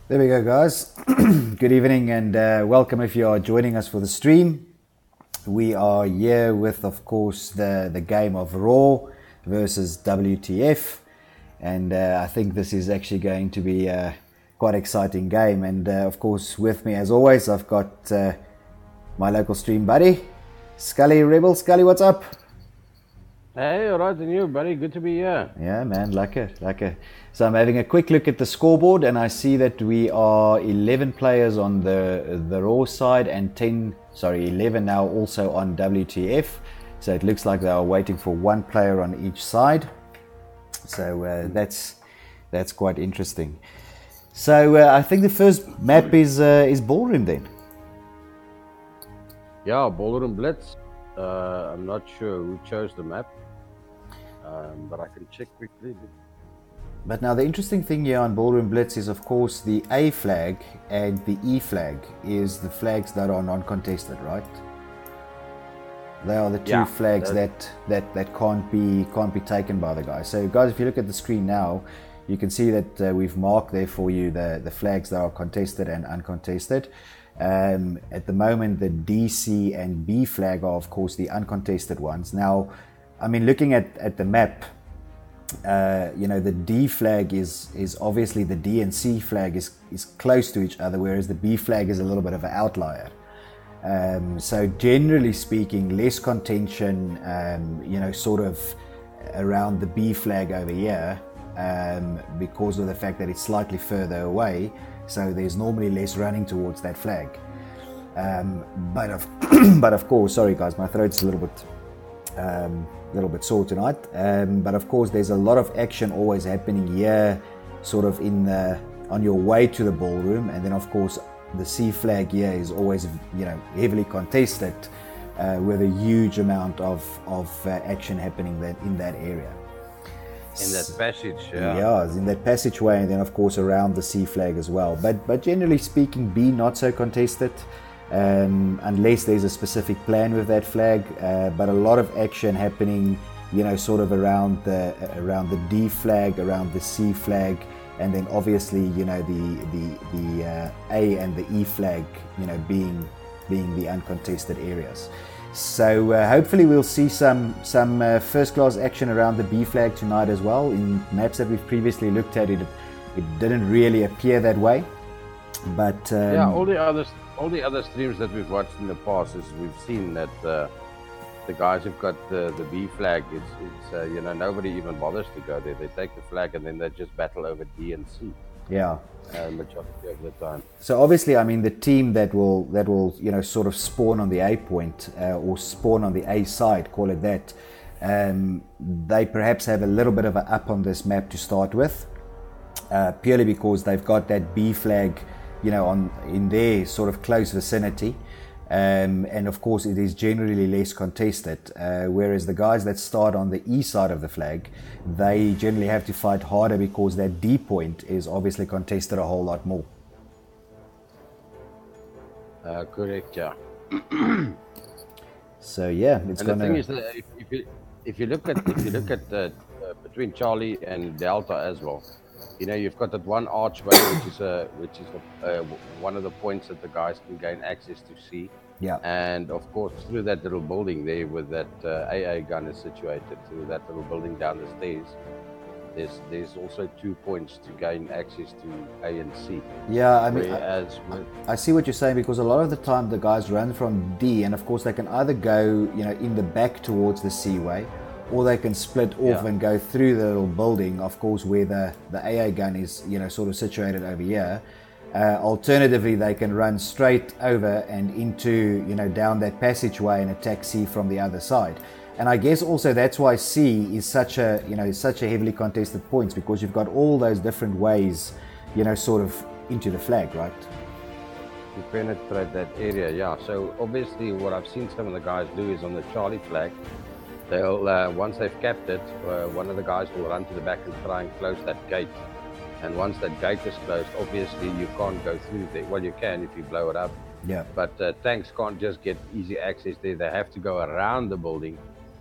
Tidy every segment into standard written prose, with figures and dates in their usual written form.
There we go, guys. Good evening and welcome if you are joining us for the stream. We are here with, of course, the game of Raw versus WTF. And I think this is actually going to be a quite exciting game. And of course, with me, as always, I've got my local stream buddy, Scully Rebel. Scully, what's up? Hey, alright, and you, buddy? Good to be here. Yeah, man, lekker. So I'm having a quick look at the scoreboard, and I see that we are 11 players on the Raw side and 11 now also on WTF. So it looks like they are waiting for one player on each side. So that's quite interesting. So I think the first map is Ballroom then. Yeah, Ballroom Blitz. I'm not sure who chose the map, but I can check quickly. But now the interesting thing here on Ballroom Blitz is, of course, the A flag and the E flag is the flags that are non-contested, right? They are the two flags that can't be taken by the guys. So guys, if you look at the screen now, you can see that we've marked there for you the flags that are contested and uncontested. At the moment, the D, C and B flag are, of course, the uncontested ones. Now, I mean, looking at the map, the D flag is obviously the D and C flag is close to each other, whereas the B flag is a little bit of an outlier. So generally speaking, less contention, sort of around the B flag over here, because of the fact that it's slightly further away. So there's normally less running towards that flag. But of course, sorry guys, my throat's a little bit sore tonight. But of course, there's a lot of action always happening here, sort of on your way to the ballroom, and then of course the C flag here is always heavily contested, with a huge amount of action happening in that area. In that passage, yeah, in that passageway, and then of course around the C flag as well. But generally speaking, B not so contested, unless there's a specific plan with that flag. But a lot of action happening, sort of around the D flag, around the C flag, and then obviously the A and the E flag, being the uncontested areas. So hopefully we'll see some first-class action around the B flag tonight as well. In maps that we've previously looked at, it didn't really appear that way. But all the other streams that we've watched in the past is we've seen that the guys who've got the B flag, it's nobody even bothers to go there. They take the flag and then they just battle over D and C. Yeah. Majority of the time. So obviously, I mean, the team that will sort of spawn on the A point, or spawn on the A side, call it that, they perhaps have a little bit of an up on this map to start with, purely because they've got that B flag, in their sort of close vicinity, and of course it is generally less contested, whereas the guys that start on the E side of the flag, they generally have to fight harder because that D point is obviously contested a whole lot more. Correct, yeah. So yeah, it's and the thing is that if you look at between Charlie and Delta as well, you've got that one archway which is one of the points that the guys can gain access to see. Yeah. And of course, through that little building there where that AA gun is situated, through that little building down the stairs, there's also 2 points to gain access to A and C. Yeah, I mean, I see what you're saying, because a lot of the time the guys run from D, and of course they can either go, in the back towards the C way, or they can split off and go through the little building, of course, where the AA gun is, sort of situated over here. Alternatively, they can run straight over and into, down that passageway and attack C from the other side. And I guess also that's why C is such a heavily contested points, because you've got all those different ways, sort of into the flag, right? To penetrate that area, yeah. So obviously what I've seen some of the guys do is on the Charlie flag, they'll once they've capped it, one of the guys will run to the back and try and close that gate. And once that gate is closed, obviously you can't go through there. Well, you can if you blow it up. Yeah. But tanks can't just get easy access there. They have to go around the building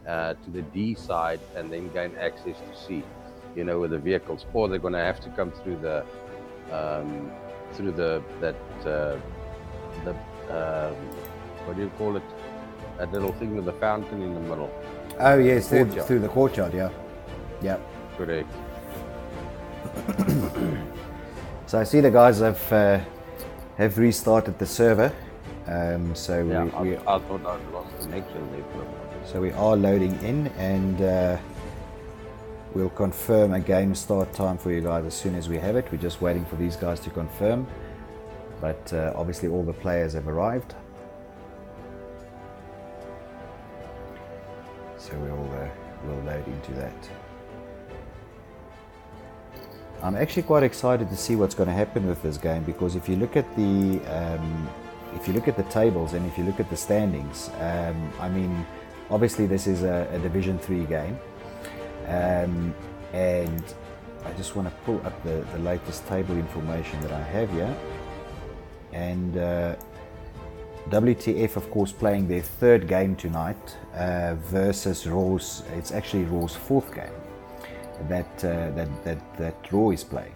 to the D side and then gain access to C, with the vehicles. Or they're going to have to come through through the what do you call it? That little thing with the fountain in the middle. Oh yes, through the courtyard. Yeah, yeah. Correct. So I see the guys have restarted the server. So yeah, I thought I lost connection there for a moment. So we are loading in, and we'll confirm a game start time for you guys as soon as we have it. We're just waiting for these guys to confirm, but obviously all the players have arrived. So we'll load into that. I'm actually quite excited to see what's going to happen with this game, because if you look at the tables and if you look at the standings, I mean, obviously this is a Division 3 game, and I just want to pull up the latest table information that I have here. And WTF, of course, playing their third game tonight versus Raw's. It's actually Raw's fourth game that Raw is playing.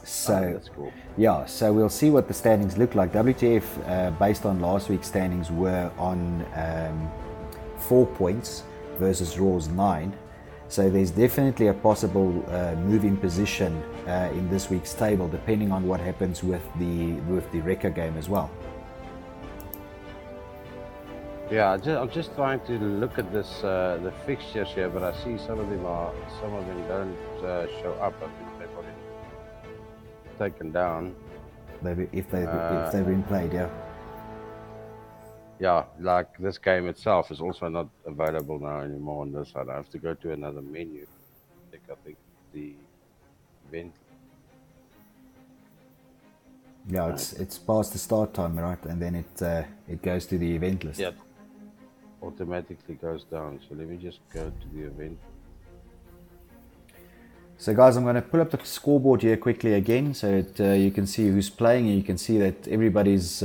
So that's cool. Yeah, so we'll see what the standings look like. WTF, based on last week's standings, were on 4 points versus Raw's 9. So there's definitely a possible move in position in this week's table, depending on what happens with the Rekka game as well. Yeah, I'm just trying to look at this the fixtures here, but I see some of them don't show up. I think they've already taken down. If they've been played, yeah. Yeah, like this game itself is also not available now anymore on this side. I have to go to another menu. I think the event. Yeah, it's past the start time, right? And then it goes to the event list. Yeah, automatically goes down. So let me just go to the event. So guys, I'm going to pull up the scoreboard here quickly again, so that you can see who's playing, and you can see that everybody's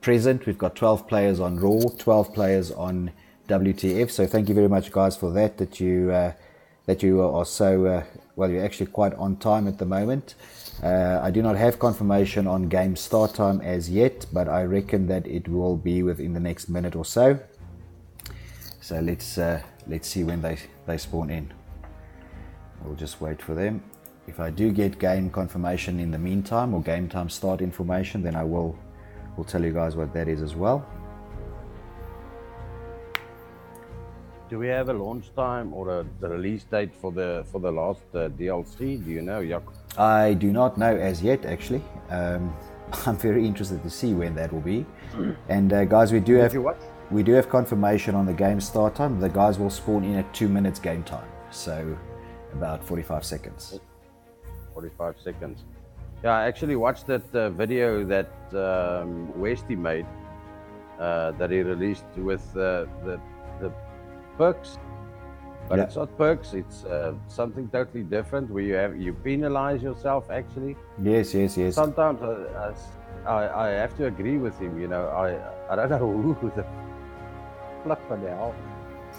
present. We've got 12 players on Raw, 12 players on WTF. So thank you very much, guys, for that you are so well. You're actually quite on time at the moment. I do not have confirmation on game start time as yet, but I reckon that it will be within the next minute or so. So let's see when they spawn in. We'll just wait for them. If I do get game confirmation in the meantime, or game time start information, then we'll tell you guys what that is as well. Do we have a launch time or the release date for the last DLC? Do you know, Jaco? I do not know as yet, actually. I'm very interested to see when that will be. And guys, we do have confirmation on the game start time. The guys will spawn in at 2 minutes game time, so about 45 seconds. 45 seconds. Yeah, I actually watched that video that Westy made that he released with the perks, but it's not perks. It's something totally different where you penalize yourself. Actually, yes. Sometimes I have to agree with him. You know, I don't know who the fuck for now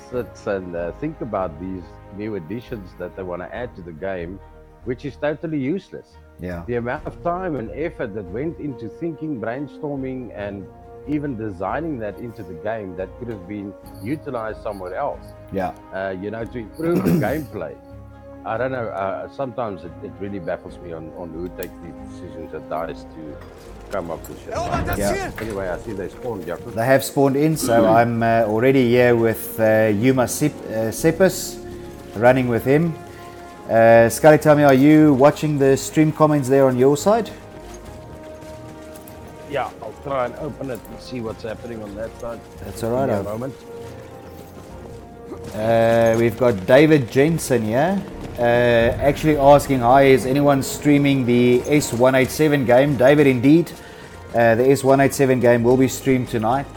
sits and think about these new additions that they want to add to the game, which is totally useless. Yeah. The amount of time and effort that went into thinking, brainstorming, and even designing that into the game that could have been utilized somewhere else. Yeah. You know, to improve the gameplay. I don't know. Sometimes it really baffles me on who takes these decisions at DICE to come up with shit. Yeah. Anyway, I see they spawned, Jaco. They have spawned in, so I'm already here with Yuma Sepus, running with him. Scully, tell me, are you watching the stream comments there on your side? Yeah, I'll try and open it and see what's happening on that side. That's all right. In a moment. We've got David Jensen here, actually asking, hi, is anyone streaming the S187 game? David, indeed, the S187 game will be streamed tonight.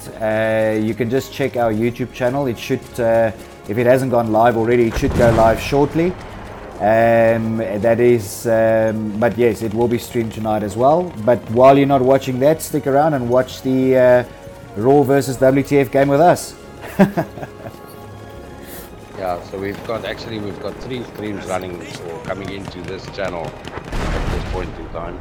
You can just check our YouTube channel. It should, if it hasn't gone live already, it should go live shortly. That is, but yes, it will be streamed tonight as well. But while you're not watching that, stick around and watch the Raw versus WTF game with us. Yeah, so we've got 3 streams running or coming into this channel at this point in time.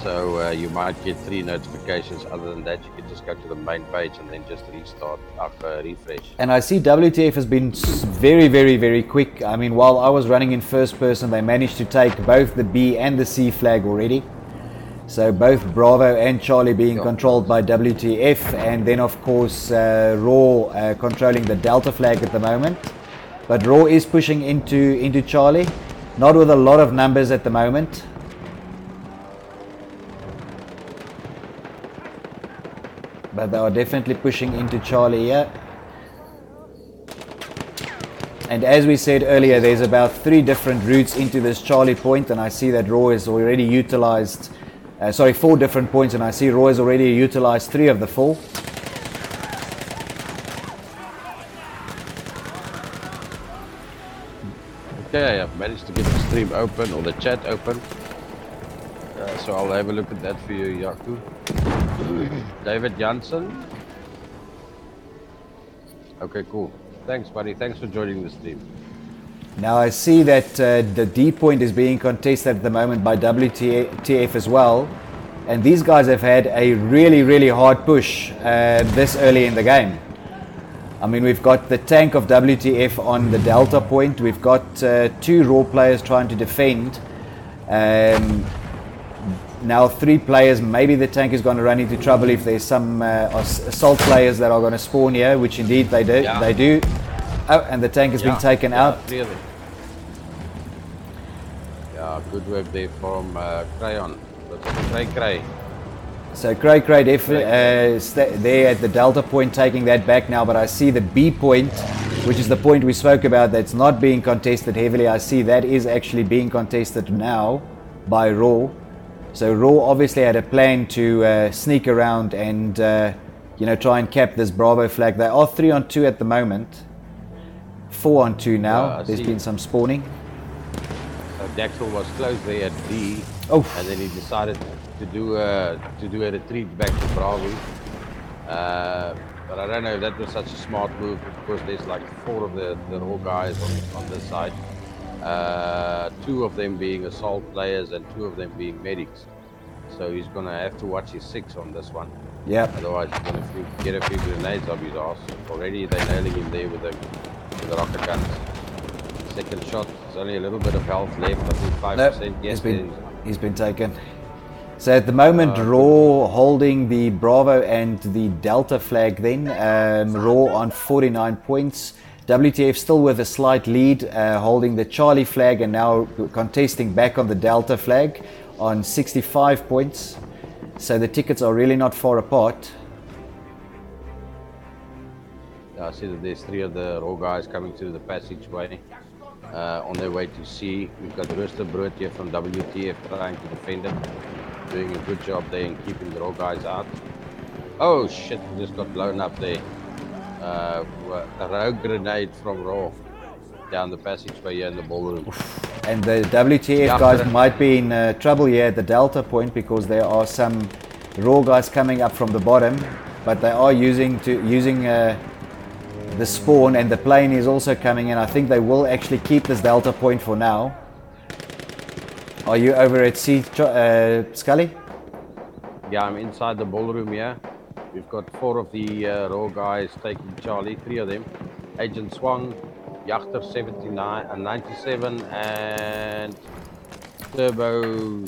So you might get 3 notifications. Other than that, you can just go to the main page and then just restart after refresh. And I see WTF has been very, very, very quick. I mean, while I was running in first person, they managed to take both the B and the C flag already. So both Bravo and Charlie being controlled by WTF, and then of course Raw controlling the Delta flag at the moment. But Raw is pushing into Charlie, not with a lot of numbers at the moment. But they are definitely pushing into Charlie here. And as we said earlier, there's about 3 different routes into this Charlie point, and I see that Raw has already utilized 4 different points, and I see Raw has already utilized 3 of the 4. Okay, I've managed to get the stream open, or the chat open. So I'll have a look at that for you, Yaku. David Jansen. Okay, cool. Thanks, buddy. Thanks for joining the stream. Now I see that the D point is being contested at the moment by WTF as well. And these guys have had a really, really hard push this early in the game. I mean, we've got the tank of WTF on the Delta point. We've got 2 Raw players trying to defend. Now 3 players. Maybe the tank is going to run into trouble if there's some assault players that are going to spawn here, which indeed they do. Yeah. They do. Oh, and the tank has been taken out. Really. Yeah, good work there from Crayon. Cray. So Cray definitely there at the Delta point, taking that back now. But I see the B point, which is the point we spoke about, that's not being contested heavily. I see that is actually being contested now by Raw. So Raw obviously had a plan to sneak around and try and cap this Bravo flag. They are 3 on 2 at the moment. 4 on 2 now. There's been some spawning. So Daxel was close there at D, and then he decided to do a retreat back to Bravo. But I don't know if that was such a smart move, because there's like 4 of the Raw guys on this side. 2 of them being assault players and 2 of them being medics. So he's gonna have to watch his 6 on this one. Yeah. Otherwise he's gonna get a few grenades up his ass. Already they're nailing him there with the rocket guns. Second shot. There's only a little bit of health left. I think 5%. Nope, Yes, he's been taken. So at the moment, Raw holding the Bravo and the Delta flag. Then Raw on 49 points. WTF still with a slight lead, holding the Charlie flag, and now contesting back on the Delta flag on 65 points. So the tickets are really not far apart. I see that there's 3 of the Raw guys coming through the passageway on their way to C. We've got Roosterbrood here from WTF trying to defend it. Doing a good job there in keeping the Raw guys out. Oh shit, we just got blown up there. A rogue grenade from Raw down the passageway here in the ballroom. And the WTF guys might be in trouble here at the Delta point, because there are some Raw guys coming up from the bottom, but they are using the spawn, and the plane is also coming in. I think they will actually keep this Delta point for now. Are you over at C, Scully? Yeah, I'm inside the ballroom here. We've got 4 of the Raw guys taking Charlie, 3 of them. Agent Swang, Yachter 79 and 97, and Turbophonics.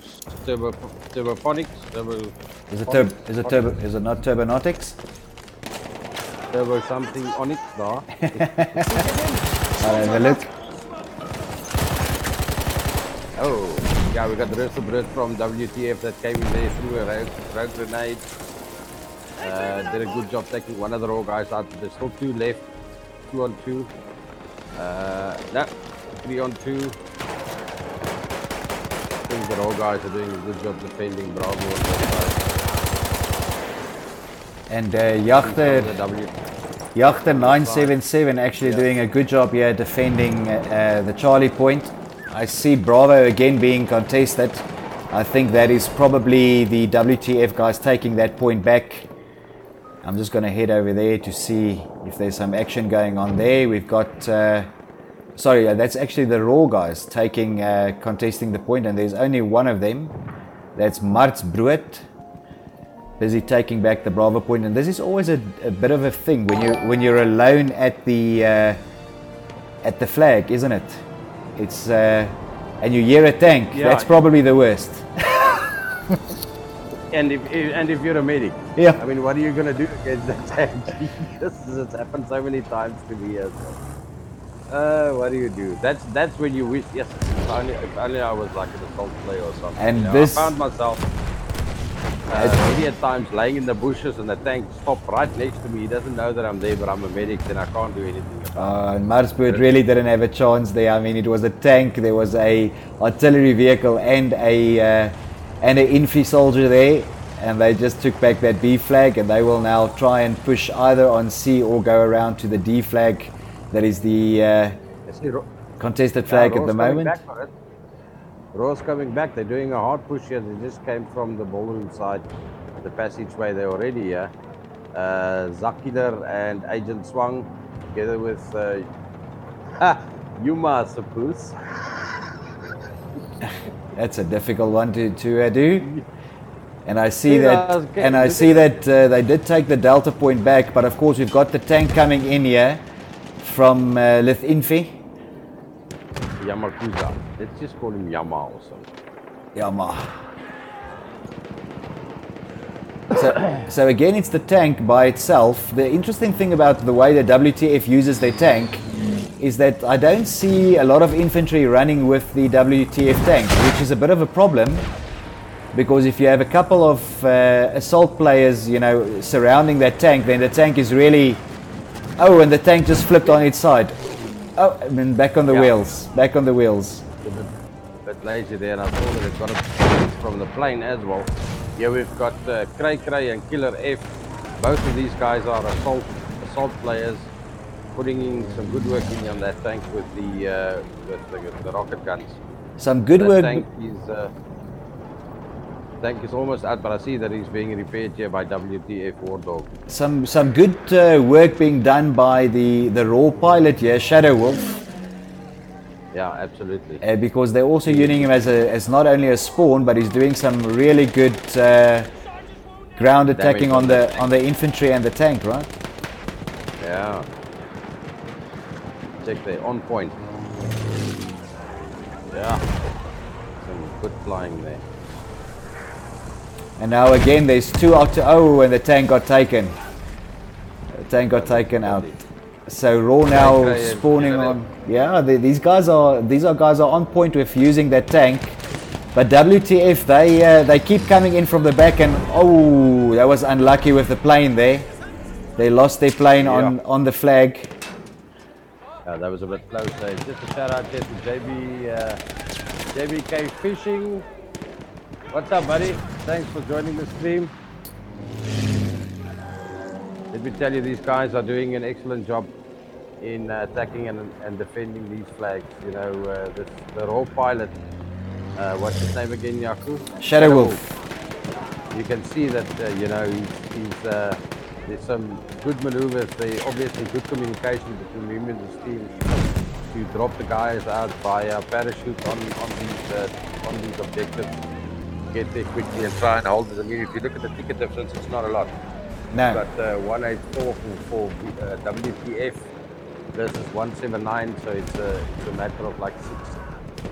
Is it not Turbonautics? Turbo something Onyx, no? I'll have a look. Oh, yeah, we got the rest of the from WTF that came in there through a rogue grenade. Did a good job taking one of the Raw guys out. There's still 2 left. 2 on 2. No, 3 on 2. I think the Raw guys are doing a good job defending Bravo on that side. And Yachter 977 actually doing a good job here defending the Charlie point. I see Bravo again being contested. I think that is probably the WTF guys taking that point back. I'm just going to head over there to see if there's some action going on there. We've got, that's actually the Raw guys taking, contesting the point, and there's only one of them. That's Mart's Brood, busy taking back the Bravo point, and this is always a bit of a thing when you're alone at the flag, isn't it? It's and you hear a tank. Yeah. That's probably the worst. And if you're a medic, Yeah. I mean, what are you gonna do against that tank? It's happened so many times to me as well. What do you do? That's when you wish. Yes, if only I was like an assault player or something. And you know, this, I found myself many a times laying in the bushes and the tank stopped right next to me. He doesn't know that I'm there, but I'm a medic, then I can't do anything about it. Marsburg really didn't have a chance there. I mean, it was a tank, there was a artillery vehicle and an infantry soldier there, and they just took back that B flag, and they will now try and push either on C or go around to the D flag. That is the contested flag at the moment. Raw's coming back. They're doing a hard push here. They just came from the ballroom side, the passageway. They're already here. Zakiler and Agent Swang together with Yuma, I suppose. That's a difficult one to do. And I see that they did take the Delta point back, but of course we've got the tank coming in here from Lith Infi. Yamakuza. Let's just call him Yama or something. Yama. So again, it's the tank by itself. The interesting thing about the way the WTF uses their tank is that I don't see a lot of infantry running with the WTF tank, which is a bit of a problem, because if you have a couple of assault players, you know, surrounding that tank, then the tank is really... Oh, and the tank just flipped on its side. Oh, I mean, back on the wheels. Back on the wheels. A bit lazy there, and I saw that they've got it from the plane as well. Here we've got Cray and Killer F. Both of these guys are assault players, putting in some good work in on that tank with the rocket guns. Some good work. Tank is almost out, but I see that he's being repaired here by WTF War Dog. Some good work being done by the raw pilot here, Shadow Wolf. Yeah, absolutely. Because they're also using him as not only a spawn, but he's doing some really good ground attacking on the infantry and the tank, right? Yeah. Check there, on point. Yeah. Some good flying there. And now again, there's 2 out to... Oh, and the tank got taken. The tank got taken out. So Raw now spawning on... Yeah, these guys are on point with using that tank. But WTF, they keep coming in from the back, and oh, that was unlucky with the plane there. They lost their plane on the flag. That was a bit close. Just a shout out here to JBK Fishing. What's up, buddy? Thanks for joining the stream. Let me tell you, these guys are doing an excellent job in attacking and defending these flags. You know, the raw pilot, what's his name again, Yaku? Shadow Wolf. You can see that, you know, there's some good maneuvers. There's obviously good communication between him and his team to drop the guys out via parachute on these objectives. Get there quickly and try and hold it. I mean, if you look at the ticket difference, it's not a lot. No. But 184 for WTF versus 179, so it's a matter of like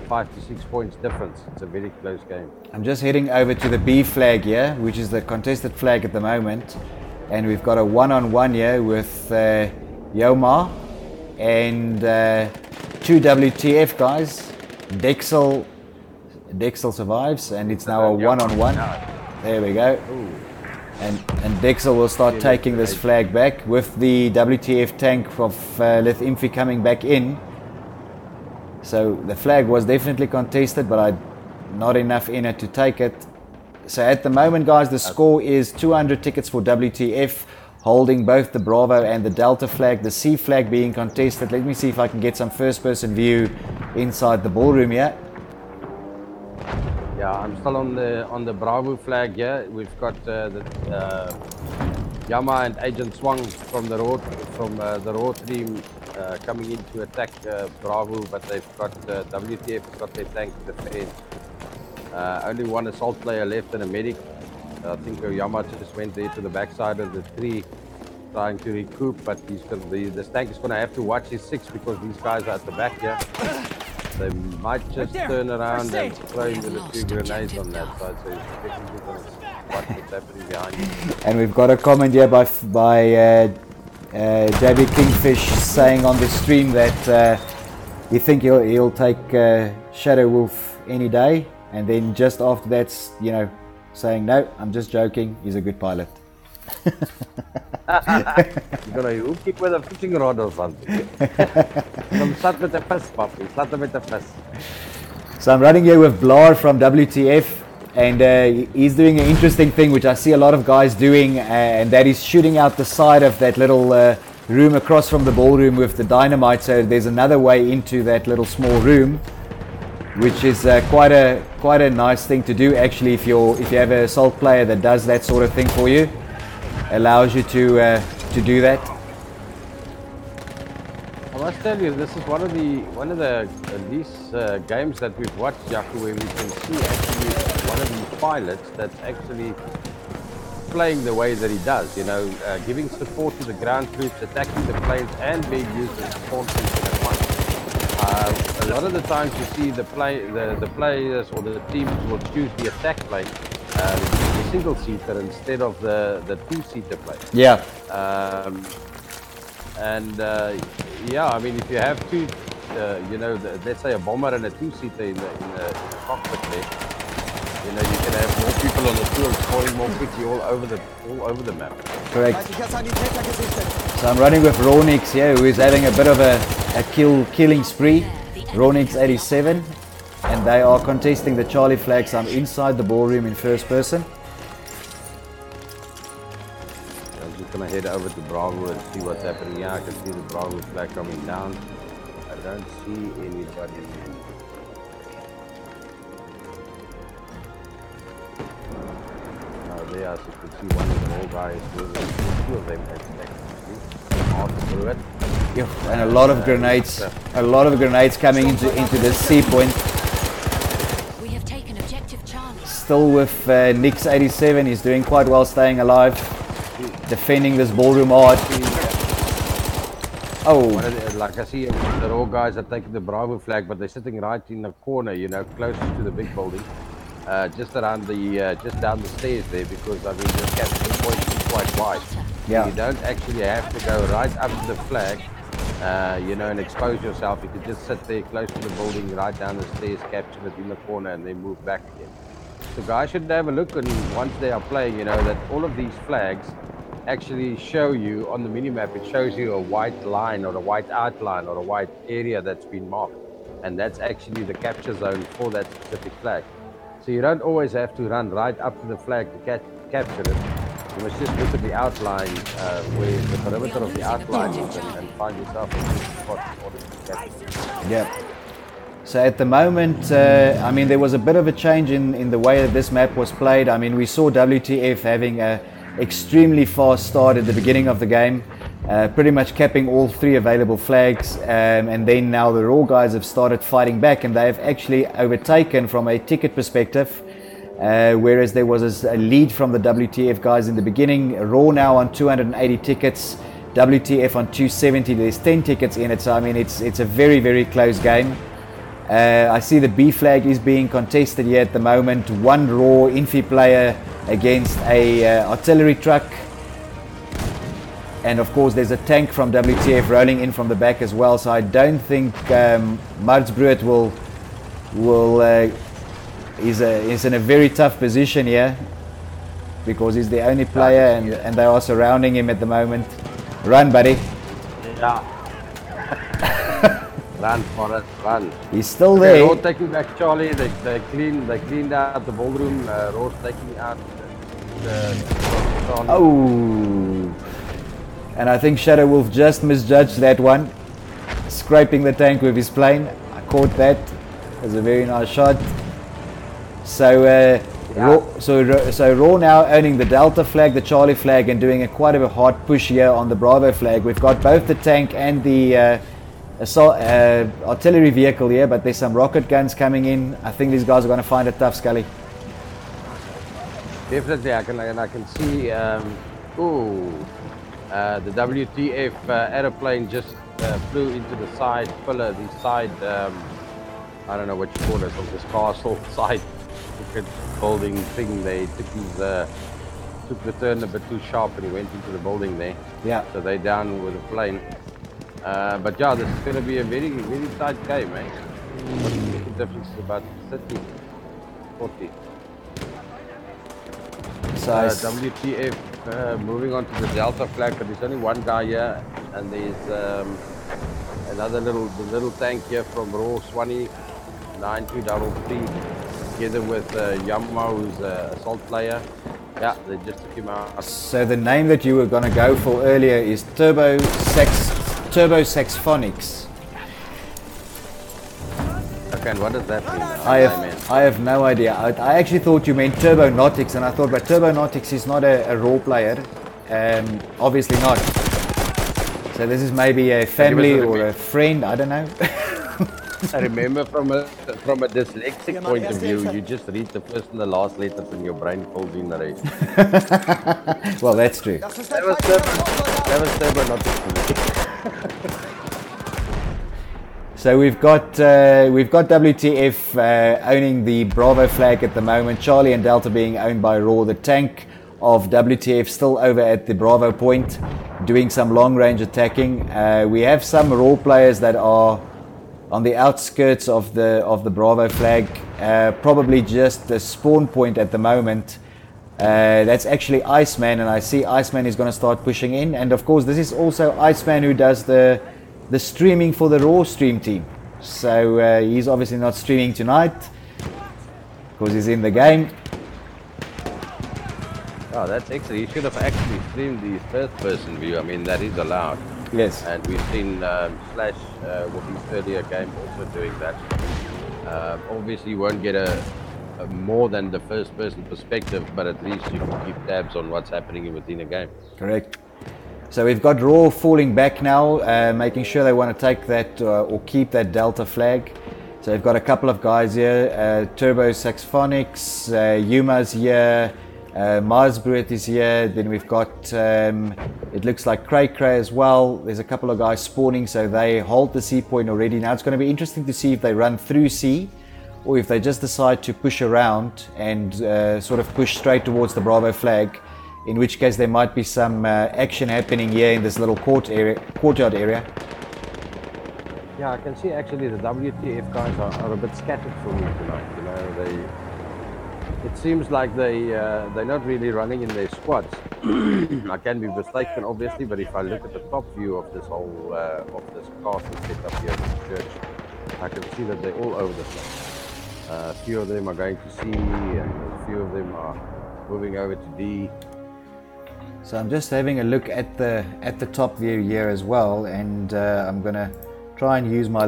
5 to 6 points difference. It's a very close game. I'm just heading over to the B flag here, which is the contested flag at the moment, and we've got a one-on-one here with Yoma and 2 WTF guys. Dexel survives, and it's now a one-on-one. There we go. Ooh. And Dexel will start taking this flag back with the WTF tank of Lith Infi coming back in. So the flag was definitely contested, but not enough in it to take it. So at the moment, guys, the score is 200 tickets for WTF, holding both the Bravo and the Delta flag, the C flag being contested. Let me see if I can get some first-person view inside the ballroom here. Yeah, I'm still on the Bravo flag here. We've got Yama and Agent Swang from the raw team coming in to attack Bravo, but they've got WTF has got their tank defend. Only one assault player left and a medic. I think Oyama just went there to the backside of the tree trying to recoup, but this tank is going to have to watch his 6 because these guys are at the back here. They might just turn around and throw him with a few grenades on that side, so he's definitely going to watch what's happening behind him. And we've got a comment here by JB Kingfish saying on the stream that you think he'll take Shadow Wolf any day, and then just after that's, you know, saying no, I'm just joking, he's a good pilot. You're gonna hook it with a fishing rod or something. Start with the vis, puppy. Start with the vis. So I'm running here with Blar from WTF, and he's doing an interesting thing which I see a lot of guys doing, and that is shooting out the side of that little room across from the ballroom with the dynamite. So there's another way into that little small room, which is quite a nice thing to do actually. If you have an assault player that does that sort of thing for you, allows you to do that. I must tell you, this is one of these games that we've watched, Jaco, where we can see actually one of these pilots that's actually playing the way that he does. You know, giving support to the ground troops, attacking the planes, and being used as spawn troops at once. A lot of the times you see the players or the teams will choose the attack plane. The single-seater instead of the two-seater plane. Yeah. Yeah, I mean, if you have two, you know, let's say a bomber and a two-seater in the cockpit there, you know, you can have more people on the field scoring more quickly all over the map. Correct. So I'm running with Ronix here, who is having a bit of a killing spree. Ronix 87. And they are contesting the Charlie flags. I'm inside the ballroom in first person. I'm just going to head over to Bravo and see what's happening. Yeah, I can see the Bravo flag coming down. I don't see anybody. Oh, there, as you can see, one of the old guys, two of them actually through it. Yeah, and a lot of grenades coming into this C point. Still with Nix 87, he's doing quite well staying alive, defending this ballroom hard. Oh, like I see, the raw guys are taking the Bravo flag, but they're sitting right in the corner, you know, closest to the big building, just around just down the stairs there, because I mean the capture point is quite wide. Yeah. You don't actually have to go right up to the flag, you know, and expose yourself. You can just sit there close to the building, right down the stairs, capture it in the corner, and then move back again. So guys should have a look, and once they are playing, you know, that all of these flags actually show you on the minimap. It shows you a white line or a white outline or a white area that's been marked, and that's actually the capture zone for that specific flag. So you don't always have to run right up to the flag to capture it. You must just look at the outline, where the perimeter of the outline is, and find yourself a good spot in order to capture it. Yeah. So at the moment, I mean, there was a bit of a change in the way that this map was played. I mean, we saw WTF having a extremely fast start at the beginning of the game, pretty much capping all 3 available flags, and then now the Raw guys have started fighting back, and they have actually overtaken from a ticket perspective, whereas there was a lead from the WTF guys in the beginning. Raw now on 280 tickets, WTF on 270. There's 10 tickets in it, so I mean, it's a very, very close game. I see the B flag is being contested here at the moment. One raw Infi player against a artillery truck, and of course there's a tank from WTF rolling in from the back as well. So I don't think Marsbruit is in a very tough position here, because he's the only player, and they are surrounding him at the moment. Run, buddy. Yeah. Run for it, run. He's still there. Road taking back Charlie. They cleaned out the ballroom. Road taking out the Charlie. Oh, and I think Shadow Wolf just misjudged that one, scraping the tank with his plane. I caught that. It was a very nice shot. So Raw now owning the Delta flag, the Charlie flag, and doing quite a hard push here on the Bravo flag. We've got both the tank and the artillery vehicle here, but there's some rocket guns coming in. I think these guys are going to find it tough, Scully. Definitely, I can see. The WTF aeroplane just flew into the side pillar, the side. I don't know what you call it, of this castle side building thing. They took the turn a bit too sharp, and he went into the building there. Yeah. So they down with the plane. But yeah, this is going to be a very, very tight game, eh? What do you think the difference is about 30, 40? So WTF moving on to the Delta flag, but there's only one guy here, and there's another little tank here from Raw Swanee 9233, together with Yamma, who's assault player. Yeah, they just took him out. So the name that you were going to go for earlier is Turbo Saxphonics. Okay, and what does that mean? I have no idea. I actually thought you meant Turbonautics, and I thought, but Turbonautics is not a role player. Obviously not. So this is maybe a family or a friend, I don't know. I remember from a dyslexic point of view, you just read the first and the last letters and your brain falls in the rest. Well, that's true. That was Turbonautics. So we've got WTF owning the Bravo flag at the moment. Charlie and Delta being owned by Raw. The tank of WTF still over at the Bravo point, doing some long range attacking. We have some Raw players that are on the outskirts of the Bravo flag, probably just the spawn point at the moment. That's actually Iceman, and I see Iceman is going to start pushing in. And of course, this is also Iceman who does the streaming for the Raw stream team. So he's obviously not streaming tonight because he's in the game. Oh, that's excellent. You should have actually streamed the first person view. I mean, that is allowed. Yes. And we've seen Slash with his earlier game also doing that. Obviously, you won't get a more than the first person perspective, but at least you can keep tabs on what's happening within a game. Correct. So we've got Raw falling back now, making sure they want to take that or keep that Delta flag. So we've got a couple of guys here, Turbo Saxphonics, Yuma's here, Marsbrut is here, then we've got, it looks like Cray Cray as well. There's a couple of guys spawning, so they hold the C point already. Now it's going to be interesting to see if they run through C, or if they just decide to push around and sort of push straight towards the Bravo flag. In which case there might be some action happening here in this little courtyard area. Yeah, I can see actually the WTF guys are a bit scattered for me tonight. You know, it seems like they're not really running in their squads. I can be mistaken, obviously, but if I look at the top view of this whole of this castle set up here in the church, I can see that they're all over the place. A few of them are going to C, and a few of them are moving over to D. So I'm just having a look at the top view here as well, and I'm gonna try and use my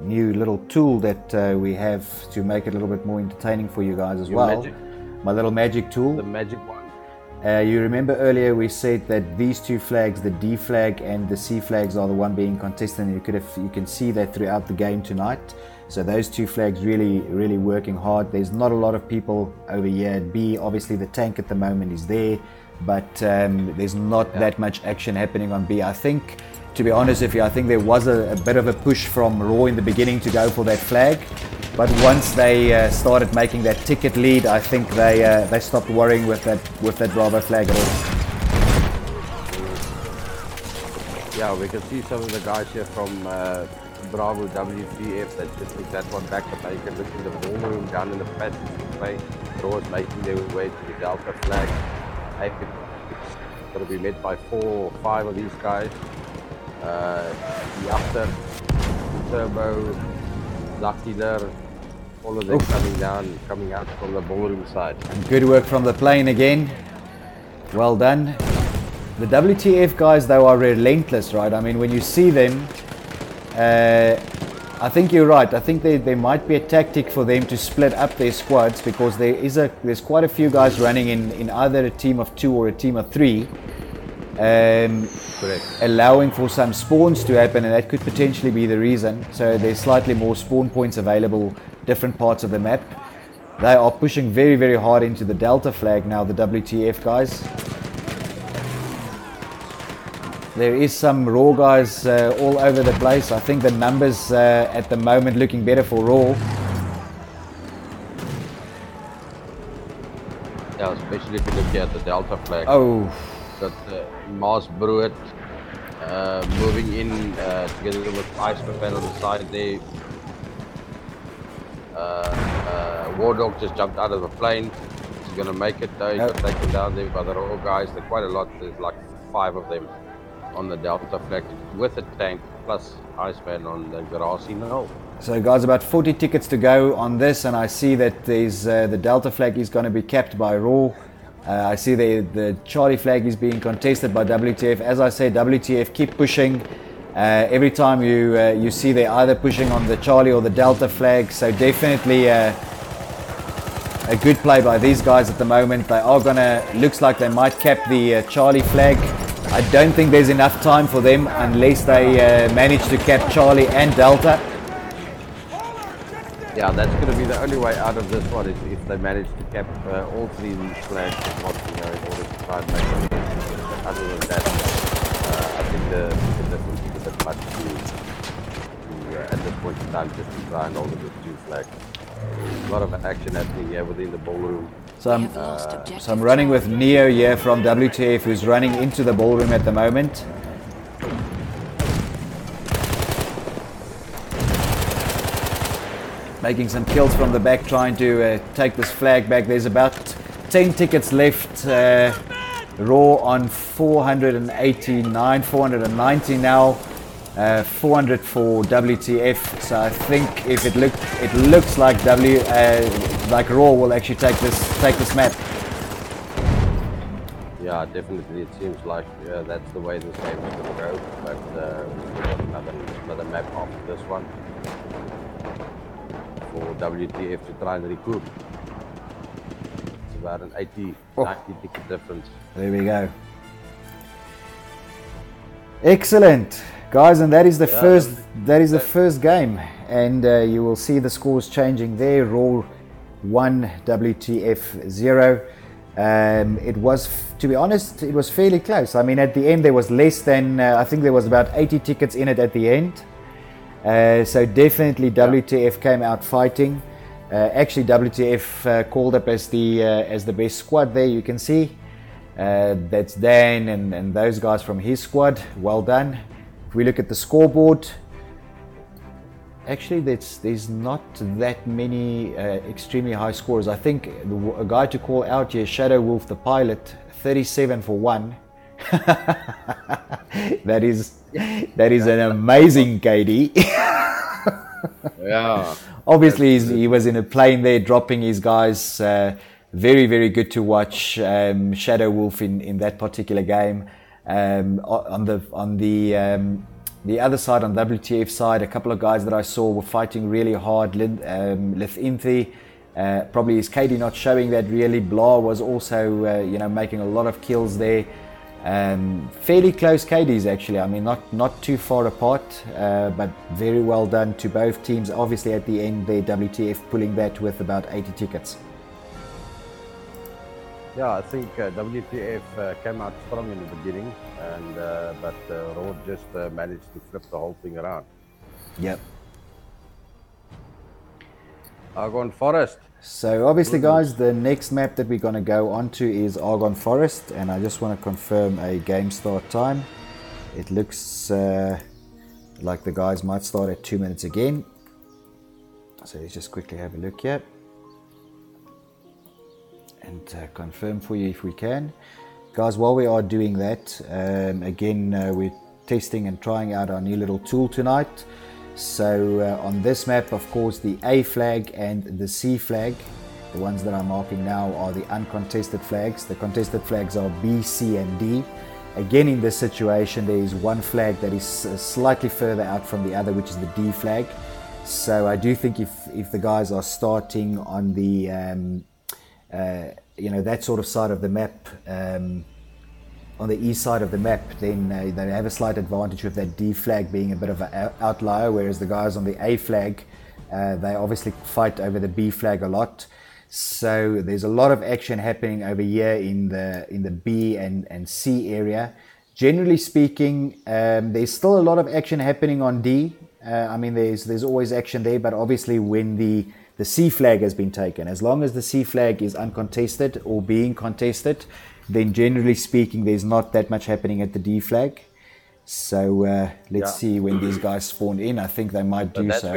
new little tool that we have to make it a little bit more entertaining for you guys as well. Magic. My little magic tool. The magic one. You remember earlier we said that these two flags, the D flag and the C flags, are the one being contested, and you can see that throughout the game tonight. So those two flags really working hard. There's not a lot of people over here at B. Obviously the tank at the moment is there, but there's not that much action happening on B. I think, to be honest with you, I think there was a bit of a push from Raw in the beginning to go for that flag, but once they started making that ticket lead, I think they stopped worrying with that Bravo flag at all. Yeah, we can see some of the guys here from Bravo WTF that just took that one back, but now you can look in the ballroom down in the passage. Raw is making their way to the Delta flag. It's going to be led by 4 or 5 of these guys. Yachter, Turbo, Zaktiler, all of them coming out from the ballroom side. And good work from the plane again. Well done. The WTF guys, though, are relentless, right? I mean, when you see them, I think you're right. I think there might be a tactic for them to split up their squads, because there's quite a few guys running in either a team of 2 or a team of 3. allowing for some spawns to happen, and that could potentially be the reason. So there's slightly more spawn points available, different parts of the map. They are pushing very, very hard into the Delta flag now, the WTF guys. There is some Raw guys all over the place. I think the numbers at the moment looking better for Raw. Yeah, especially if you look at the Delta flag. Oh. Got Mars Bruit moving in together with Iceman on the side there. War Dog just jumped out of the plane. He's going to make it though. He got taken down there by the Raw guys. They're quite a lot. There's like 5 of them on the Delta flag with a tank plus Iceman on the grassy knoll. So guys, about 40 tickets to go on this, and I see that there's the Delta flag is going to be capped by Raw. I see the Charlie flag is being contested by WTF. As I say, WTF keep pushing. Every time you see they're either pushing on the Charlie or the Delta flag. So definitely a good play by these guys at the moment. They are gonna, looks like they might cap the Charlie flag. I don't think there's enough time for them unless they manage to cap Charlie and Delta. Yeah, that's going to be the only way out of this one if they manage to cap all 3 of these flags in order to try and make it. But other than that, I think the difference is a bit much to at this point in time just to try and hold it with 2 flags. A lot of action happening here within the ballroom. So I'm running with Neo here from WTF, who's running into the ballroom at the moment. Making some kills from the back, trying to take this flag back. There's about 10 tickets left. Raw on 489, 490 now. 400 for WTF. So I think if it looks like Raw will actually take this map. Yeah, definitely. It seems like that's the way this game is going to go. But we've got another map after this one for WTF to try and recoup. It's about an 90 ticket difference. There we go. Excellent, guys, and that is the first game, and you will see the scores changing there. Raw 1, WTF 0. It was, to be honest, it was fairly close. I mean, at the end there was less than I think there was about 80 tickets in it at the end. So definitely WTF came out fighting. Actually, WTF called up as the best squad there. You can see that's Dan and those guys from his squad. Well done. If we look at the scoreboard, actually there's not that many extremely high scores. I think a guy to call out here, Shadow Wolf the Pilot, 37 for 1. that is an amazing KD. Yeah. Obviously he was in a plane there dropping his guys. Very, very good to watch Shadow Wolf in that particular game. On the other side, on WTF side, a couple of guys that I saw were fighting really hard. Lithinthi, probably his KD not showing that really. Blah was also making a lot of kills there. Fairly close KDs actually. I mean, not too far apart, but very well done to both teams. Obviously at the end there, WTF pulling that with about 80 tickets. Yeah, I think WTF came out strong in the beginning, and but Raw just managed to flip the whole thing around. Yep. Argon Forest. So obviously guys, the next map that we're going to go on to is Argon Forest, and I just want to confirm a game start time. It looks like the guys might start at 2 minutes again. So let's just quickly have a look here and confirm for you if we can. Guys, while we are doing that, again we're testing and trying out our new little tool tonight. So on this map, of course, the A flag and the C flag, the ones that I'm marking now, are the uncontested flags. The contested flags are B, C and D. Again, in this situation, there is one flag that is slightly further out from the other, which is the D flag. So I do think if the guys are starting on the that sort of side of the map, on the east side of the map, then they have a slight advantage with that D flag being a bit of an outlier, whereas the guys on the A flag, they obviously fight over the B flag a lot. So there's a lot of action happening over here in the B and C area. Generally speaking, there's still a lot of action happening on D. I mean, there's always action there, but obviously when the C flag has been taken, as long as the C flag is uncontested or being contested, then generally speaking, there's not that much happening at the D flag. So let's see when these guys spawn in. I think they might do so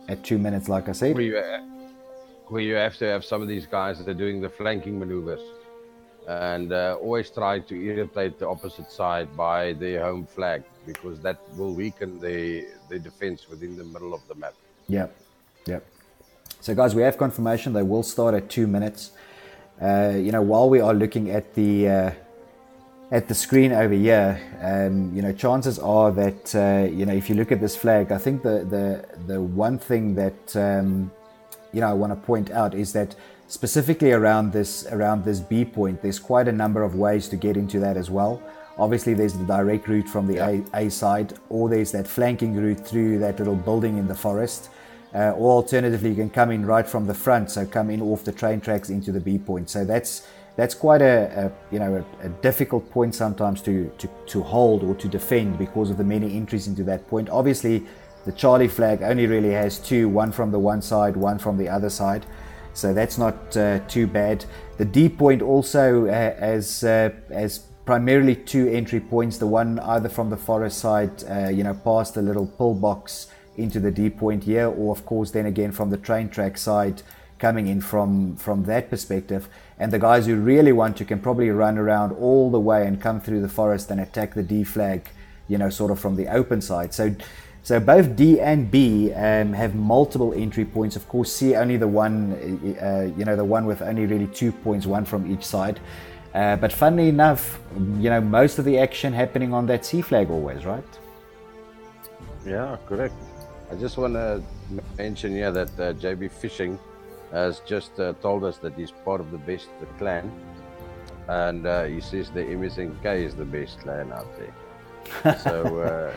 at 2 minutes, like I said. Where you have to have some of these guys that are doing the flanking maneuvers and always try to irritate the opposite side by their home flag, because that will weaken the defense within the middle of the map. Yep. So guys, we have confirmation they will start at 2 minutes. While we are looking at the screen over here, chances are that if you look at this flag, I think the one thing that I want to point out is that specifically around this B point, there's quite a number of ways to get into that as well. Obviously, there's the direct route from the A side, or there's that flanking route through that little building in the forest. Or alternatively, you can come in right from the front, so come in off the train tracks into the B point. So that's quite a difficult point sometimes to hold or to defend because of the many entries into that point. Obviously, the Charlie flag only really has two, one from the one side, one from the other side. So that's not too bad. The D point also has primarily two entry points. The one either from the forest side, past the little pillbox into the D point here, or of course then again from the train track side coming in from that perspective. And the guys who really want to can probably run around all the way and come through the forest and attack the D flag, sort of from the open side. So both D and B have multiple entry points. Of course, C only the one, the one with only really 2 points, one from each side. But funnily enough, most of the action happening on that C flag always, right? Yeah, correct. I just want to mention here that JB Fishing has just told us that he's part of the best clan, and he says the MSNK is the best clan out there. So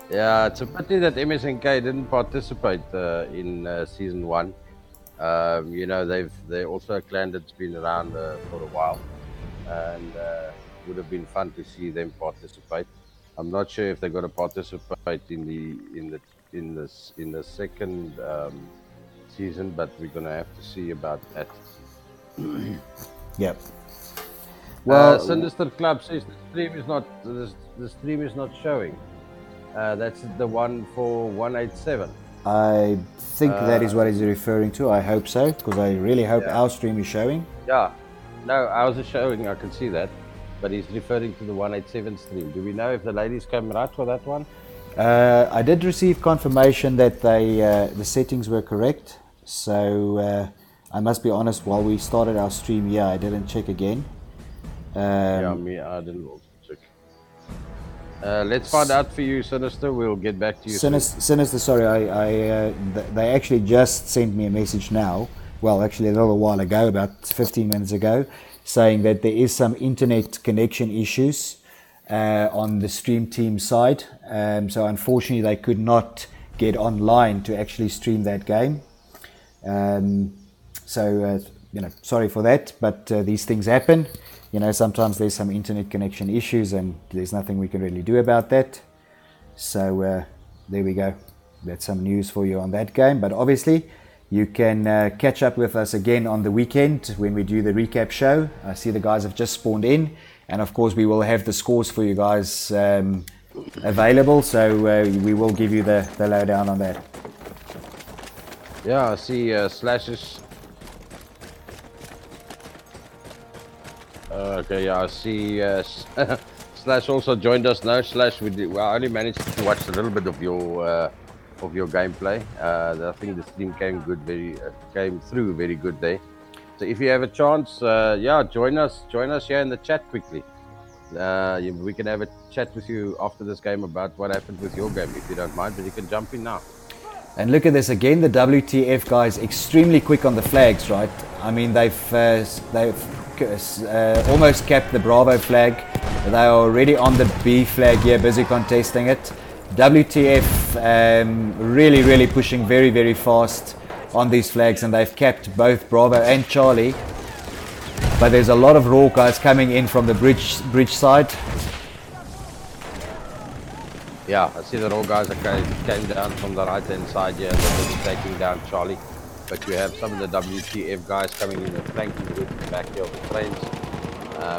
yeah, it's a pity that MSNK didn't participate in season 1. They're also a clan that's been around for a while, and would have been fun to see them participate. I'm not sure if they're going to participate in the second season, but we're going to have to see about that. Yep. Well, Sinister Club says the stream is not showing. That's the one for 187. I think that is what he's referring to. I hope so, because I really hope our stream is showing. Yeah, no, ours is showing. I can see that, but he's referring to the 187 stream. Do we know if the ladies came right for that one? I did receive confirmation that the settings were correct. So I must be honest, while we started our stream, I didn't check again. I didn't also check. Let's find out for you, Sinister. We'll get back to you. Sinister, sorry, they actually just sent me a message now. Well, actually a little while ago, about 15 minutes ago, saying that there is some internet connection issues on the stream team side. So unfortunately, they could not get online to actually stream that game. Sorry for that, but these things happen. Sometimes there's some internet connection issues and there's nothing we can really do about that. So there we go. That's some news for you on that game. But obviously, you can catch up with us again on the weekend when we do the recap show. I see the guys have just spawned in. And of course, we will have the scores for you guys available. So we will give you the lowdown on that. Yeah, I see Slashes. Okay, yeah, I see Slash also joined us now. Slash, I only managed to watch a little bit of your gameplay. I think the stream came through very good day. So if you have a chance, join us here in the chat quickly. We can have a chat with you after this game about what happened with your game, if you don't mind, but you can jump in now. And look at this again, the WTF guys extremely quick on the flags, right? I mean, they've almost capped the Bravo flag. They are already on the B flag here, busy contesting it. WTF really pushing very fast on these flags, and they've capped both Bravo and Charlie. But there's a lot of Raw guys coming in from the bridge side. Yeah, I see that all guys came down from the right hand side here, and they're taking down Charlie. But you have some of the WTF guys coming in and flanking with the back here of the trains.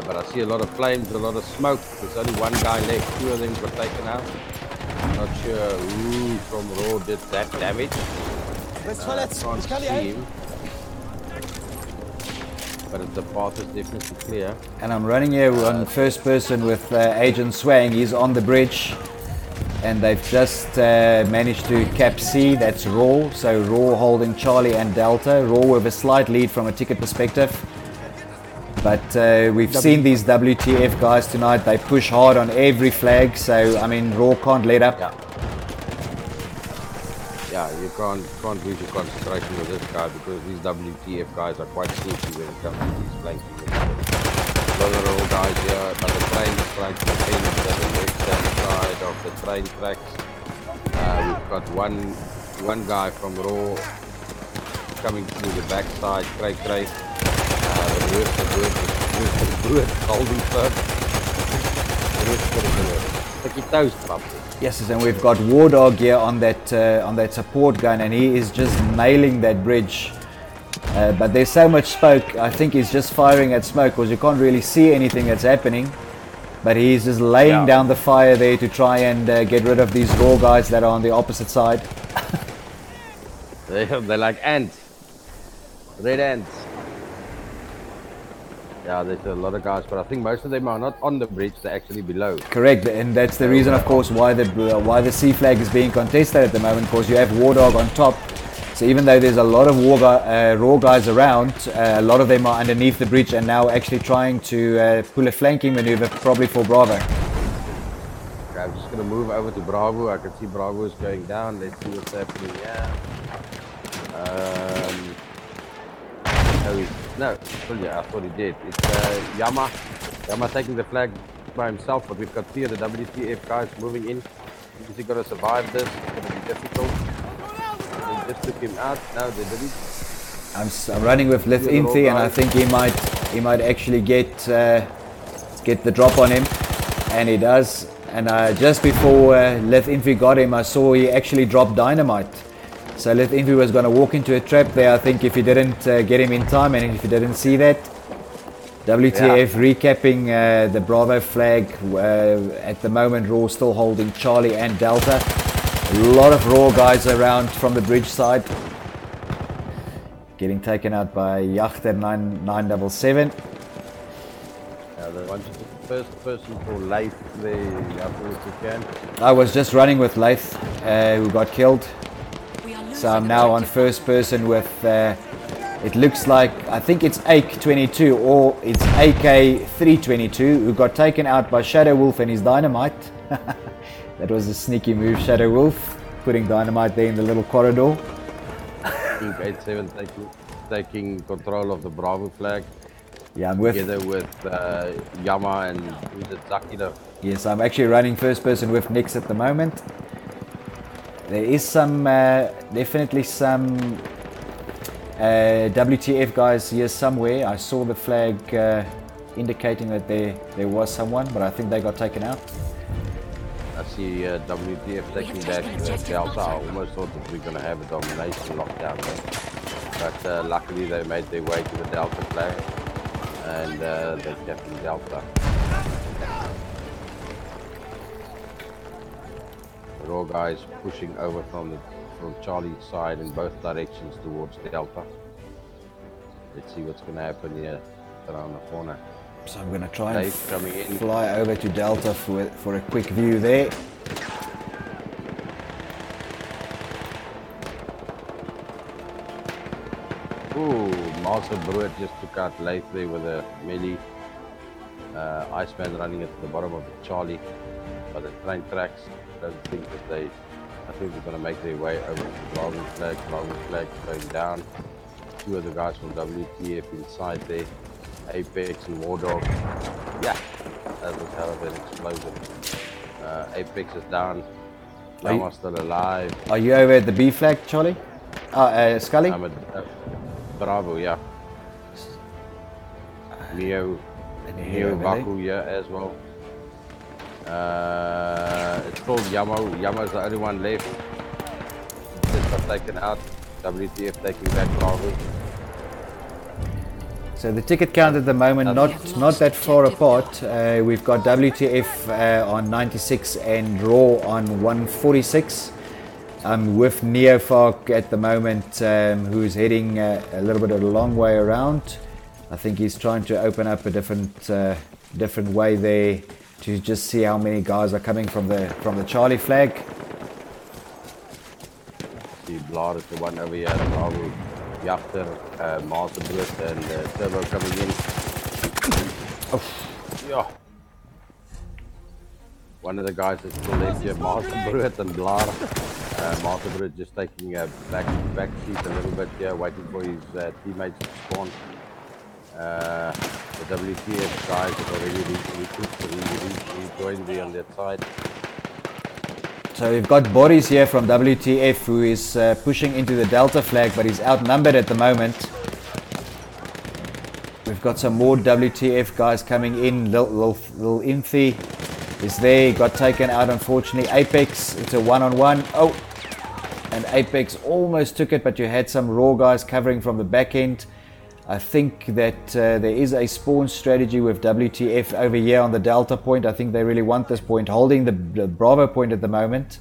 But I see a lot of flames, a lot of smoke. There's only one guy left, 2 of them got taken out. Not sure who from Raw did that damage. I can't see him. But the path is definitely clear. And I'm running here on first person with Agent Swang. He's on the bridge. And they've just managed to cap C, that's Raw. So Raw holding Charlie and Delta. Raw with a slight lead from a ticket perspective. But we've seen these WTF guys tonight. They push hard on every flag. So, I mean, Raw can't let up. Yeah, you can't lose your concentration with this guy, because these WTF guys are quite sneaky when it comes to these flanking. Those are all guys here, but the train is trying to defend the left-hand side of the train tracks. We've got one guy from Raw coming through the backside, Craig. The bird holding firm. Sticky toes, probably. Yes, and we've got War Dog here on that support gun, and he is just nailing that bridge. But there's so much smoke, I think he's just firing at smoke, because you can't really see anything that's happening. But he's just laying down the fire there to try and get rid of these Raw guys that are on the opposite side. They're like ants. Red ants. Yeah, there's a lot of guys, but I think most of them are not on the bridge, they're actually below. Correct, and that's the reason, of course, why the C flag is being contested at the moment, because you have War Dog on top. So even though there's a lot of Raw guys around, a lot of them are underneath the bridge and now actually trying to pull a flanking maneuver, probably for Bravo. Okay, I'm just going to move over to Bravo. I can see Bravo is going down. Let's see what's happening here. No, I thought he did. It's Yama. Yama taking the flag by himself, but we've got 3 of the WTF guys moving in. He's got to survive this. It's going to be difficult. They just took him out. No, they didn't. I'm running with Lith Inthi, and I think he might actually get the drop on him, and he does. And just before Lith Inthi got him, I saw he actually dropped dynamite. So Lith Infi was going to walk into a trap there, I think, if he didn't get him in time, and if he didn't see that. WTF recapping the Bravo flag. At the moment, Raw still holding Charlie and Delta. A lot of Raw guys around from the bridge side. Getting taken out by Yachter 977. The first person for Leith there, if you can. I was just running with Leith, who got killed. So I'm now on first person with, it looks like, I think it's AK-22 or it's AK-322, who got taken out by Shadow Wolf and his dynamite. That was a sneaky move, Shadow Wolf, putting dynamite there in the little corridor. 87 taking control of the Bravo flag. Yeah, I'm with... Together with Yama and who's it, Zakida. Yes, I'm actually running first person with Nix at the moment. There is some, definitely some WTF guys here somewhere. I saw the flag indicating that there was someone, but I think they got taken out. I see WTF taking back Delta. I almost thought that we were going to have a domination lockdown there. But luckily they made their way to the Delta flag, and they kept Delta. Raw guys pushing over from Charlie's side in both directions towards Delta. Let's see what's going to happen here around the corner. So I'm going to try and fly over to Delta for a quick view there. Ooh, Master Brewer just took out Leith there with a melee. Iceman running at the bottom of the Charlie by the train tracks. I think they're going to make their way over to the Bravo flag. Bravo flag going down. 2 of the guys from WTF inside there. Apex and War Dog. Yeah, that was hell of an explosion. Apex is down. Yama's still alive. Are you over at the B flag, Charlie? Scully? I'm at Bravo, yeah. Neo Baku, yeah, as well. It's called Yamo. Yamo's the only one left. Just got taken out. WTF taking back Bravo. So the ticket count at the moment, not that far apart. We've got WTF on 96 and Raw on 146. I'm with Neofark at the moment, who's heading a little bit of a long way around. I think he's trying to open up a different way there to just see how many guys are coming from the Charlie flag. See Blad is the one over here. Bravo. Yachter, Master Brut and Turbo coming in. Oh, yeah. One of the guys is still left here, Master Brut and Blar. Master Brut just taking a back seat a little bit here, waiting for his teammates to spawn. The WTF guys have already rejoined me on that side. So we've got Boris here from WTF who is pushing into the Delta flag, but he's outnumbered at the moment. We've got some more WTF guys coming in. Lil Inthi is there, got taken out unfortunately. Apex, it's a one-on-one. Oh, and Apex almost took it, but you had some Raw guys covering from the back end. I think that there is a spawn strategy with WTF over here on the Delta point. I think they really want this point, holding the Bravo point at the moment,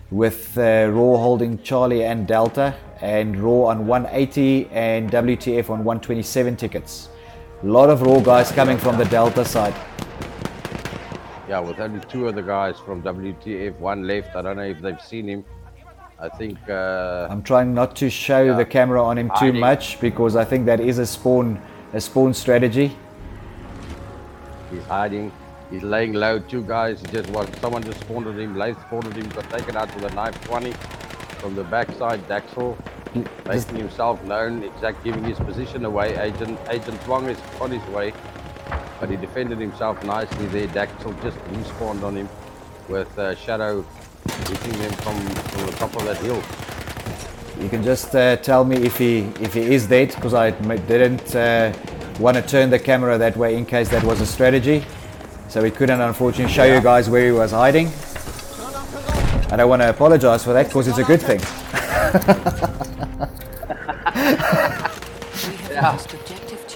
with Raw holding Charlie and Delta, and Raw on 180 and WTF on 127 tickets. A lot of Raw guys coming from the Delta side. Yeah, with only two of the guys from WTF, one left. I don't know if they've seen him. I think I'm trying not to show the camera on him too much, because I think that is a spawn strategy. He's hiding. He's laying low. Two guys. Someone just spawned at him. Light spawned at him. Got taken out with a knife 20 from the backside. Daxel making himself known. Exact giving his position away. Agent Twang is on his way, but he defended himself nicely there. Daxel just respawned on him with Shadow hitting him from the top of that hill. You can just tell me if he is dead, because I didn't want to turn the camera that way in case that was a strategy. So we couldn't unfortunately show you guys where he was hiding. I don't want to apologize for that, because it's a good thing.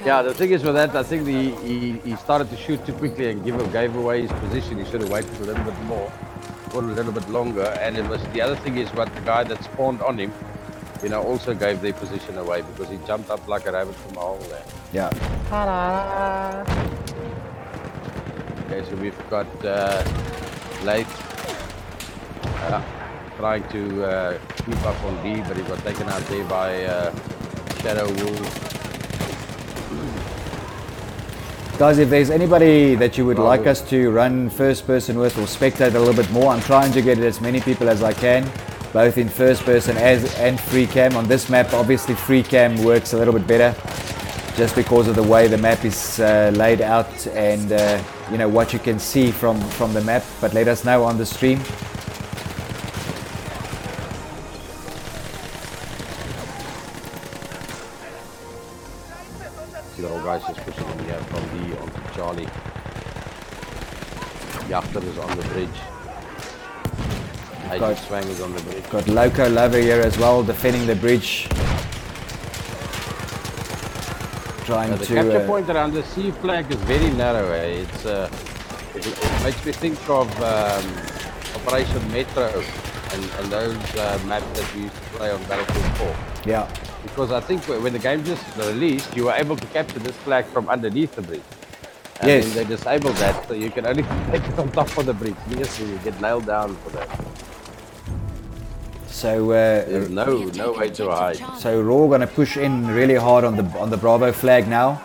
Yeah, the thing is with that, I think he started to shoot too quickly and gave away his position. He should have waited a little bit more. For a little bit longer, and it was the other thing is what the guy that spawned on him, also gave their position away, because he jumped up like a rabbit from a hole there. Yeah. Okay, so we've got Late trying to keep up on D, but he got taken out there by Shadow Wolf. Guys, if there's anybody that you would like us to run first person with or spectate a little bit more, I'm trying to get as many people as I can, both in first person and free cam. On this map, obviously free cam works a little bit better, just because of the way the map is laid out and what you can see from the map. But let us know on the stream. The old guys just pushing in here from D onto Charlie. Yachter is on the bridge. Agent Swang is on the bridge. Got Loco Lover here as well, defending the bridge. Trying the capture point around the C flag is very narrow. It makes me think of Operation Metro and those maps that we used to play on Battlefield 4. Yeah. Because I think when the game just released, you were able to capture this flag from underneath the bridge. And then they disabled that, so you can only take it on top of the bridge. Yes, you get nailed down for that. So there's no way to hide. So Raw gonna push in really hard on the Bravo flag now.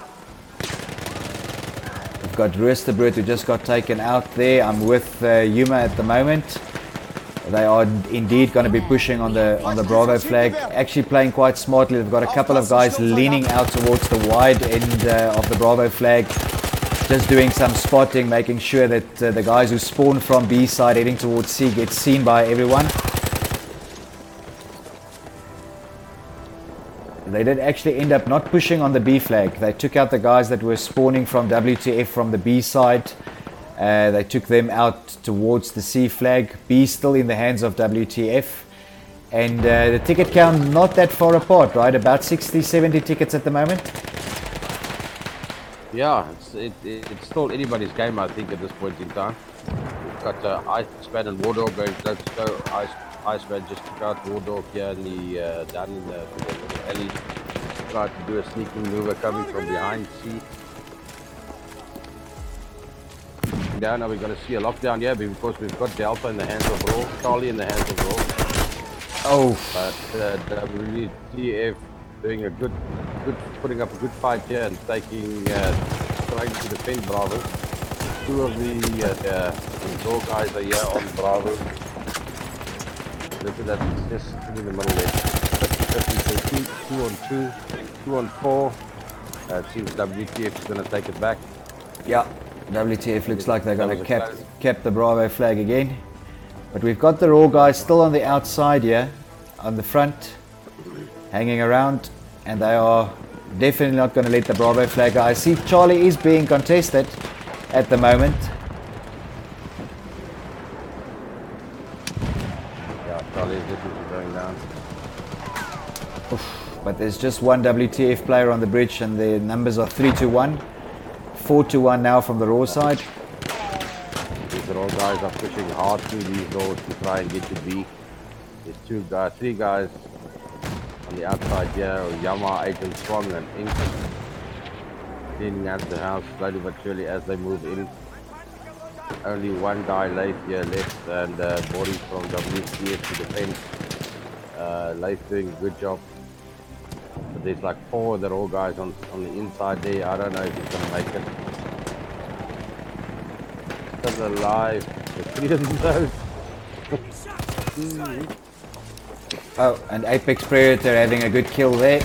We've got Rooster Bird who just got taken out there. I'm with Yuma at the moment. They are indeed going to be pushing on the Bravo flag, actually playing quite smartly. They've got a couple of guys leaning out towards the wide end of the Bravo flag, just doing some spotting, making sure that the guys who spawn from B side heading towards C get seen by everyone. They did actually end up not pushing on the B flag. They took out the guys that were spawning from WTF from the B side. They took them out towards the C flag. B still in the hands of WTF. And the ticket count not that far apart, right? About 60, 70 tickets at the moment. Yeah, it's still anybody's game, I think, at this point in time. We've got Iceman and Wardog going toe to toe. Iceman just took out Wardog here in the, down in the alley. Tried to do a sneaking maneuver coming from behind C. Down now, we're going to see a lockdown here because we've got Delta in the hands of Raw, Charlie in the hands of Raw. Oh, but WTF doing a good, putting up a good fight here and taking, trying to defend Bravo. Two of the Raw guys are here on Bravo. Look at that, it's just sitting in the middle there. 50-50, so 2 on 2, 2 on 4. It seems WTF is going to take it back. Yeah. WTF looks like they're going to cap the Bravo flag again. But we've got the Raw guys still on the outside here, on the front, hanging around, and they are definitely not going to let the Bravo flag go. I see Charlie is being contested at the moment. Yeah, Charlie is definitely going down. Oof, but there's just one WTF player on the bridge, and the numbers are 3-1. 4-1 now from the Raw side. These Raw guys are pushing hard through these doors to try and get to B. There's 3 guys on the outside here, Yama, 8 and Strong and Ink. Cleaning out the house slowly but surely as they move in. Only one guy late here left, and Boris from WTF to defend. Late's doing a good job. But there's like 4 of the Raw guys on the inside there. I don't know if he's going to make it. Still alive. The 3 of those. Oh, and Apex Predator having a good kill there.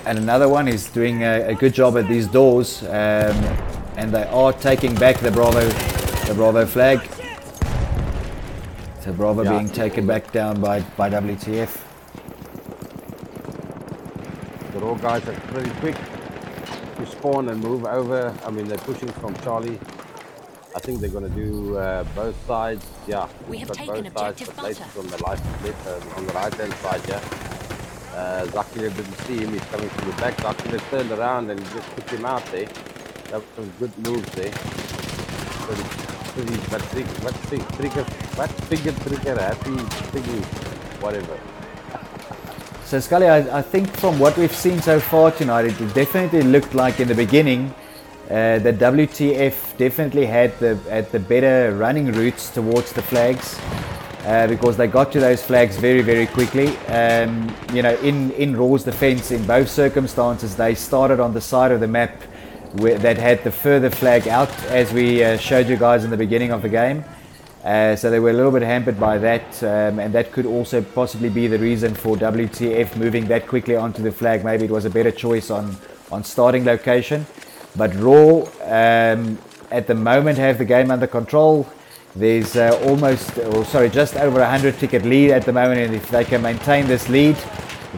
And another one is doing a good job at these doors. And they are taking back the Bravo flag. So Bravo being taken back down by WTF. The Raw guys are pretty quick to spawn and move over. I mean, they're pushing from Charlie. I think they're going to do both sides. Yeah, we have got taken both sides, objective but Lace on the left, on the right-hand side, yeah. Zakir didn't see him. He's coming from the back. Zakir turned around and just took him out there. That was some good moves there. What trigger, happy thingy, whatever. So Scully, I think from what we've seen so far tonight, it definitely looked like in the beginning that WTF definitely had the better running routes towards the flags because they got to those flags very, very quickly. You know, in Raw's defense, in both circumstances, they started on the side of the map that had the further flag out, as we showed you guys in the beginning of the game. So they were a little bit hampered by that, and that could also possibly be the reason for WTF moving that quickly onto the flag. Maybe it was a better choice on starting location. But Raw, at the moment, have the game under control. There's just over 100 ticket lead at the moment, and if they can maintain this lead,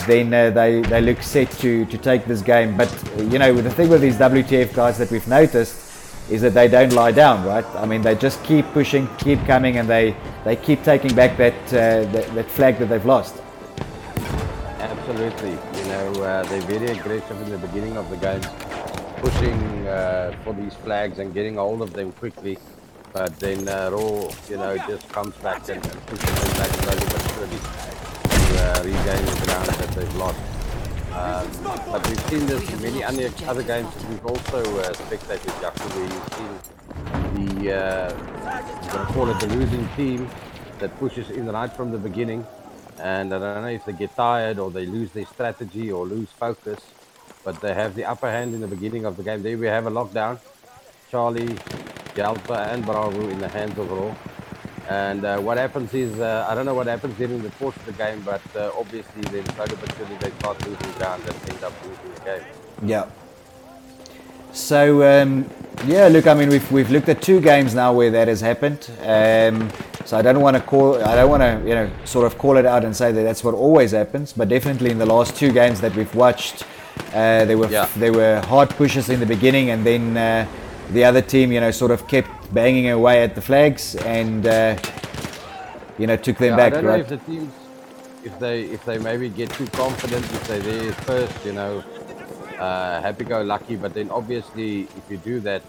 then they look set to take this game. But you know, the thing with these WTF guys that we've noticed is that they don't lie down, right? I mean, they just keep pushing, keep coming, and they keep taking back that flag that they've lost. Absolutely. You know, they're very aggressive in the beginning of the game, pushing for these flags and getting hold of them quickly. But then Raw, you know, just comes back and pushes them back slowly but surely to regain the ground that they've lost. But we've seen this in many other games that we've also spectated, Jaco, where you've seen the, I'm going to call it the losing team that pushes in right from the beginning. And I don't know if they get tired or they lose their strategy or lose focus, but they have the upper hand in the beginning of the game. There we have a lockdown. Charlie, Delta and Bravo in the hands of Raw. And what happens is, I don't know what happens during the course of the game, but obviously then slowly but surely they start losing ground and end up losing the game. Yeah. So yeah, look, I mean, we've looked at 2 games now where that has happened. So I don't want to sort of call it out and say that that's what always happens. But definitely in the last 2 games that we've watched, there were hard pushes in the beginning, and then the other team, sort of kept banging away at the flags and took them back. I don't know if the teams, if they maybe get too confident, if they're there first, happy-go-lucky, but then obviously if you do that,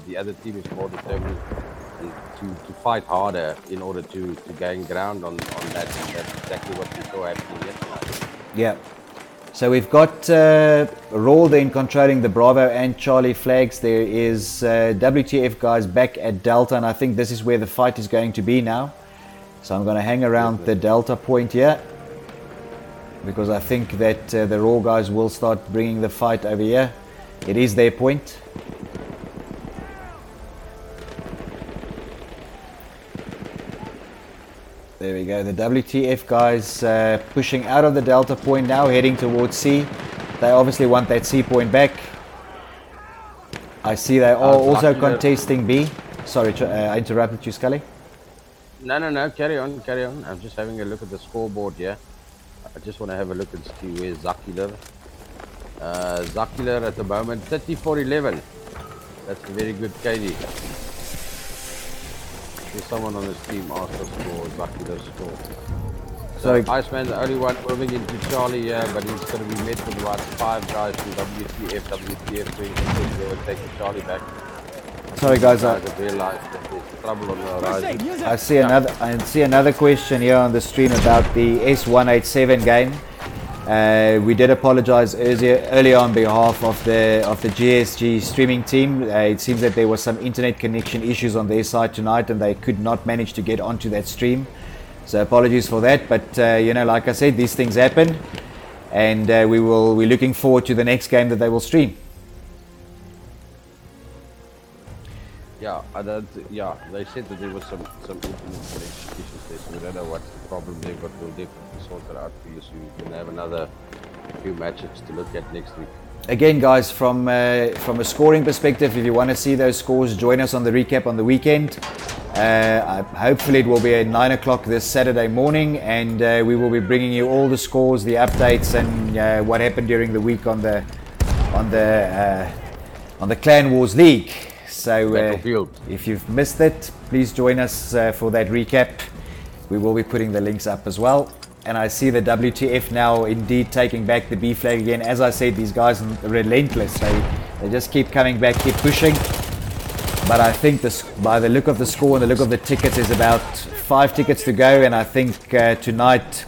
the other team is more determined to fight harder in order to gain ground on that. And that's exactly what we saw happening yesterday. Yeah. So we've got Raw then controlling the Bravo and Charlie flags. There is WTF guys back at Delta, and I think this is where the fight is going to be now. So I'm going to hang around the Delta point here, because I think that the Raw guys will start bringing the fight over here. It is their point. There we go. The WTF guys pushing out of the Delta point now, heading towards C. They obviously want that C point back. I see they are also contesting B. Sorry, I interrupted you, Scully. No. Carry on. I'm just having a look at the scoreboard here. I just want to have a look and see where Zakiler. Zakiler at the moment 34-11. That's a very good KD. There's someone on his team asked us for Zakiler's score. Sorry. Iceman's the only one moving into Charlie here, but he's going to be met with about 5 guys from WTF doing they will take the Charlie back. Sorry guys, I realized that there's trouble on the horizon. I see another question here on the stream about the S187 game. We did apologize earlier on behalf of the GSG streaming team. It seems that there was some internet connection issues on their side tonight, and they could not manage to get onto that stream. So apologies for that. But like I said, these things happen, and we're looking forward to the next game that they will stream. They said that there was some internet connection issues there, so we don't know what's the problem there, but we'll definitely sort it out for you, so you can have another few matches to look at next week. Again, guys, from a scoring perspective, if you want to see those scores, join us on the recap on the weekend. Hopefully it will be at 9 o'clock this Saturday morning, and we will be bringing you all the scores, the updates, and what happened during the week on the Clan Wars League. So if you've missed it, please join us for that recap. We will be putting the links up as well. And I see the WTF now indeed taking back the B flag again. As I said, these guys are relentless. They just keep coming back, keep pushing. But I think by the look of the score and the look of the tickets, there's about 5 tickets to go. And I think tonight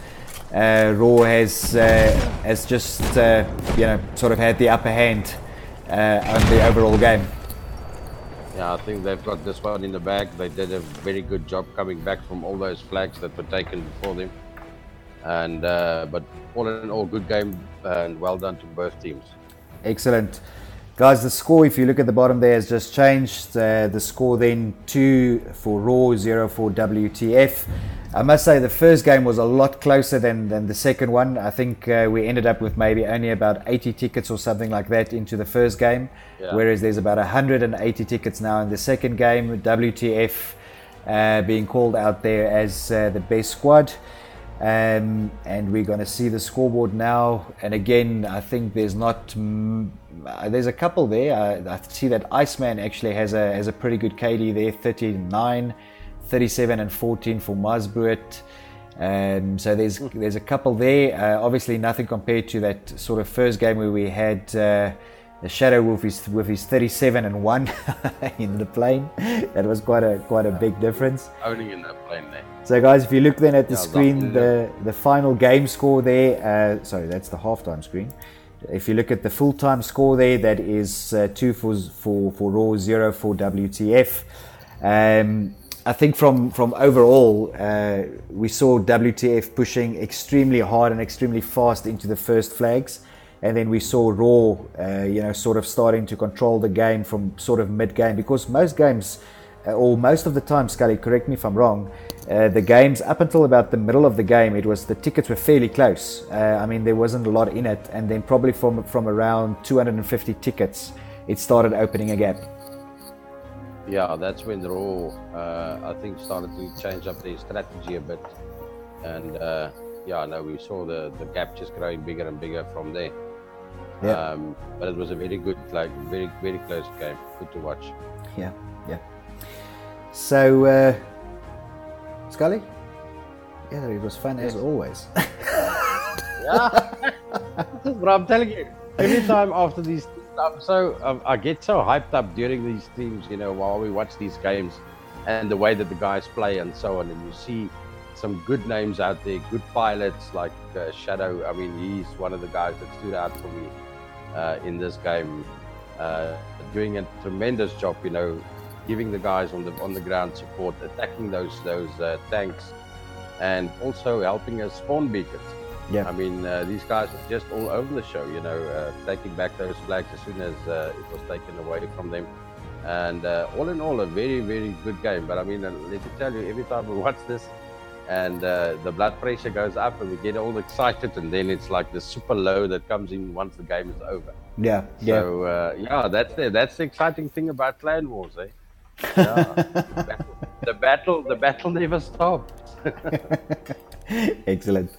Raw has just sort of had the upper hand on the overall game. Yeah, I think they've got this one in the bag. They did a very good job coming back from all those flags that were taken before them. And but all in all, good game and well done to both teams. Excellent. Guys, the score, if you look at the bottom there, has just changed. The score then 2 for Raw, 0 for WTF. I must say the first game was a lot closer than the second one. I think we ended up with maybe only about 80 tickets or something like that into the first game, whereas there's about 180 tickets now in the second game. WTF being called out there as the best squad. And we're going to see the scoreboard now. And again, I think there's a couple there. I see that Iceman actually has a pretty good KD there, 39, 37 and 14 for Mazbruit. So there's a couple there. Obviously nothing compared to that sort of first game where we had the Shadow Wolf with his 37 and 1 in the plane. That was quite a big difference. Owning in that plane there. So guys, if you look then at the screen, the final game score there, sorry, that's the halftime screen. If you look at the full-time score there, that is 2 for Raw, 0 for WTF. I think from overall, we saw WTF pushing extremely hard and extremely fast into the first flags. And then we saw Raw, sort of starting to control the game from sort of mid-game, because most games or most of the time, Scully, correct me if I'm wrong, the games up until about the middle of the game, the tickets were fairly close. I mean, there wasn't a lot in it, and then probably from around 250 tickets, it started opening a gap. Yeah, that's when Raw, I think, started to change up their strategy a bit, and we saw the gap just growing bigger and bigger from there. Yeah. But it was a very good, very, very close game. Good to watch. Yeah. So, Scully? Yeah, it was fun as always. Yeah. But I'm telling you, every time after these, I get so hyped up during these teams, while we watch these games and the way that the guys play and so on. And you see some good names out there, good pilots like Shadow. I mean, he's one of the guys that stood out for me in this game, doing a tremendous job, giving the guys on the ground support, attacking those tanks, and also helping us spawn beacons. Yeah, I mean, these guys are just all over the show, taking back those flags as soon as it was taken away from them. And all in all, a very, very good game. But I mean, let me tell you, every time we watch this, and the blood pressure goes up and we get all excited, and then it's like the super low that comes in once the game is over. Yeah. So that's the exciting thing about Clan Wars, eh? Yeah. the battle never stops. Excellent,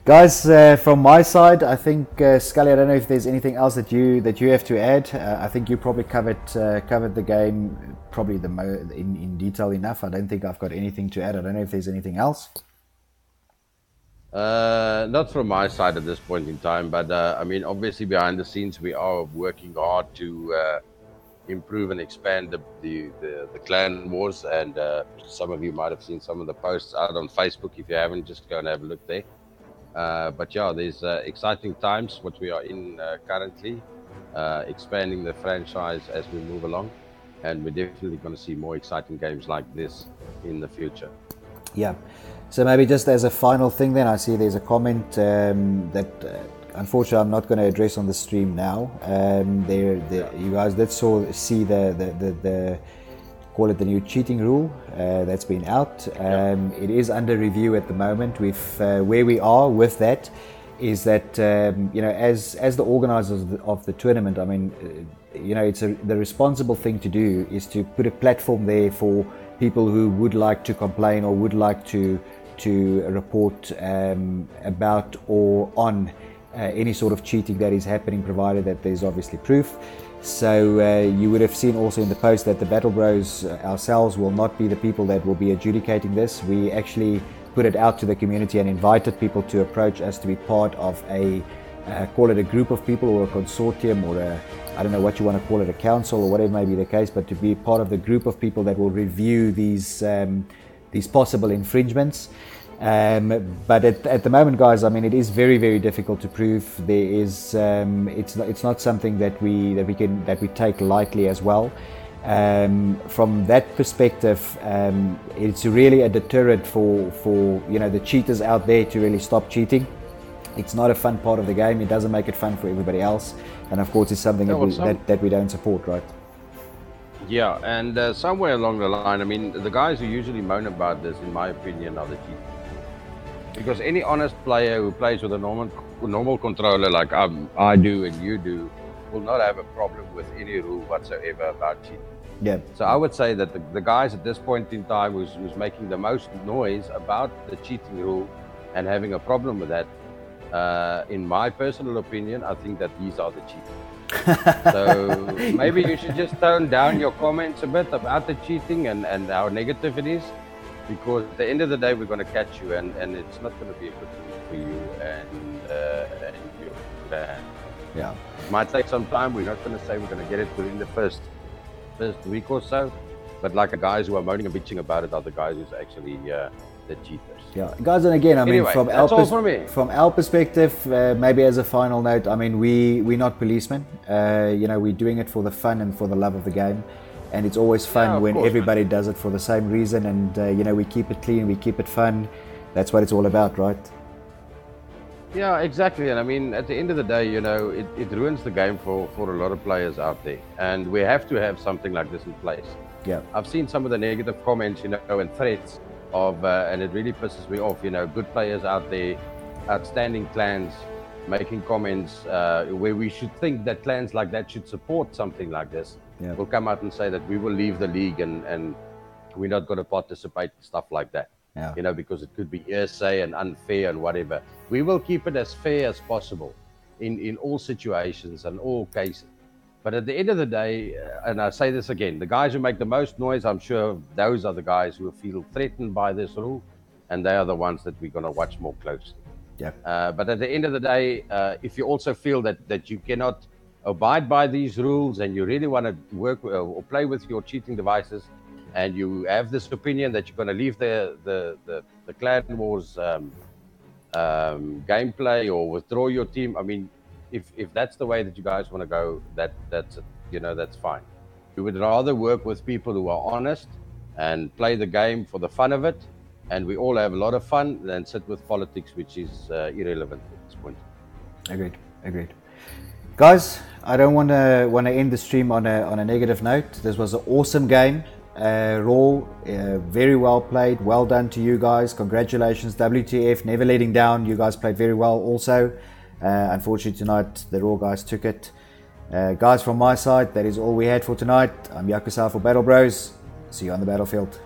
guys. From my side, I think Scully, I don't know if there's anything else that you have to add. I think you probably covered the game probably in detail enough. I don't think I've got anything to add. I don't know if there's anything else. Not from my side at this point in time, but I mean, obviously behind the scenes we are working hard to improve and expand the Clan Wars, and some of you might have seen some of the posts out on Facebook. If you haven't, just go and have a look there. But yeah, there's exciting times what we are in currently, expanding the franchise as we move along, and we're definitely going to see more exciting games like this in the future. Yeah. So maybe just as a final thing then, I see there's a comment that unfortunately I'm not going to address on the stream now. You guys did see the call it the new cheating rule that's been out. It is under review at the moment. Where we are with that is that as the organisers of the tournament, I mean, it's the responsible thing to do is to put a platform there for people who would like to complain or would like to report about or on any sort of cheating that is happening, provided that there's obviously proof. So you would have seen also in the post that the Battle Bros ourselves will not be the people that will be adjudicating this. We actually put it out to the community and invited people to approach us to be part of call it a group of people or a consortium or I don't know what you want to call it, a council or whatever may be the case, but to be part of the group of people that will review these possible infringements. But at the moment, guys, I mean, it is very, very difficult to prove. There is, it's not something that we take lightly as well. From that perspective, it's really a deterrent for the cheaters out there to really stop cheating. It's not a fun part of the game. It doesn't make it fun for everybody else, and of course, it's something that we don't support, right? Yeah, and somewhere along the line, I mean, the guys who usually moan about this, in my opinion, are the cheaters. Because any honest player who plays with a normal controller like I do and you do will not have a problem with any rule whatsoever about cheating. Yeah. So I would say that the guys at this point in time who's making the most noise about the cheating rule and having a problem with that, in my personal opinion, I think that these are the cheaters. So maybe you should just tone down your comments a bit about the cheating and how negative it is. Because at the end of the day, we're going to catch you, and it's not going to be a good thing for you and your band. Yeah. It might take some time. We're not going to say we're going to get it within the first week or so. But like the guys who are moaning and bitching about it are the guys who's actually the cheaters. Yeah, guys, and again, I mean, anyway, from our perspective, maybe as a final note, I mean, we're not policemen. We're doing it for the fun and for the love of the game. And it's always fun when everybody does it for the same reason, and we keep it clean, we keep it fun. That's what it's all about, right? Yeah, exactly. And I mean, at the end of the day, it ruins the game for a lot of players out there. And we have to have something like this in place. Yeah. I've seen some of the negative comments, and threats of, and it really pisses me off. Good players out there, outstanding clans, making comments where we should think that clans like that should support something like this. Yeah. Will come out and say that we will leave the league and we're not going to participate in stuff like that. Yeah. Because it could be hearsay and unfair and whatever. We will keep it as fair as possible in all situations and all cases. But at the end of the day, and I say this again, the guys who make the most noise, I'm sure those are the guys who feel threatened by this rule, and they are the ones that we're going to watch more closely. Yeah. But at the end of the day, if you also feel that you cannot abide by these rules and you really want to work or play with your cheating devices, and you have this opinion that you're going to leave the Clan Wars gameplay or withdraw your team, I mean, if that's the way that you guys want to go, that's fine. We would rather work with people who are honest and play the game for the fun of it, and we all have a lot of fun, than sit with politics, which is irrelevant at this point. Agreed. Guys, I don't want to end the stream on a negative note. This was an awesome game. Raw, very well played. Well done to you guys. Congratulations, WTF, never letting down. You guys played very well also. Unfortunately tonight the Raw guys took it. Guys, from my side, that is all we had for tonight. I'm Yakuza for Battle Bros. See you on the battlefield.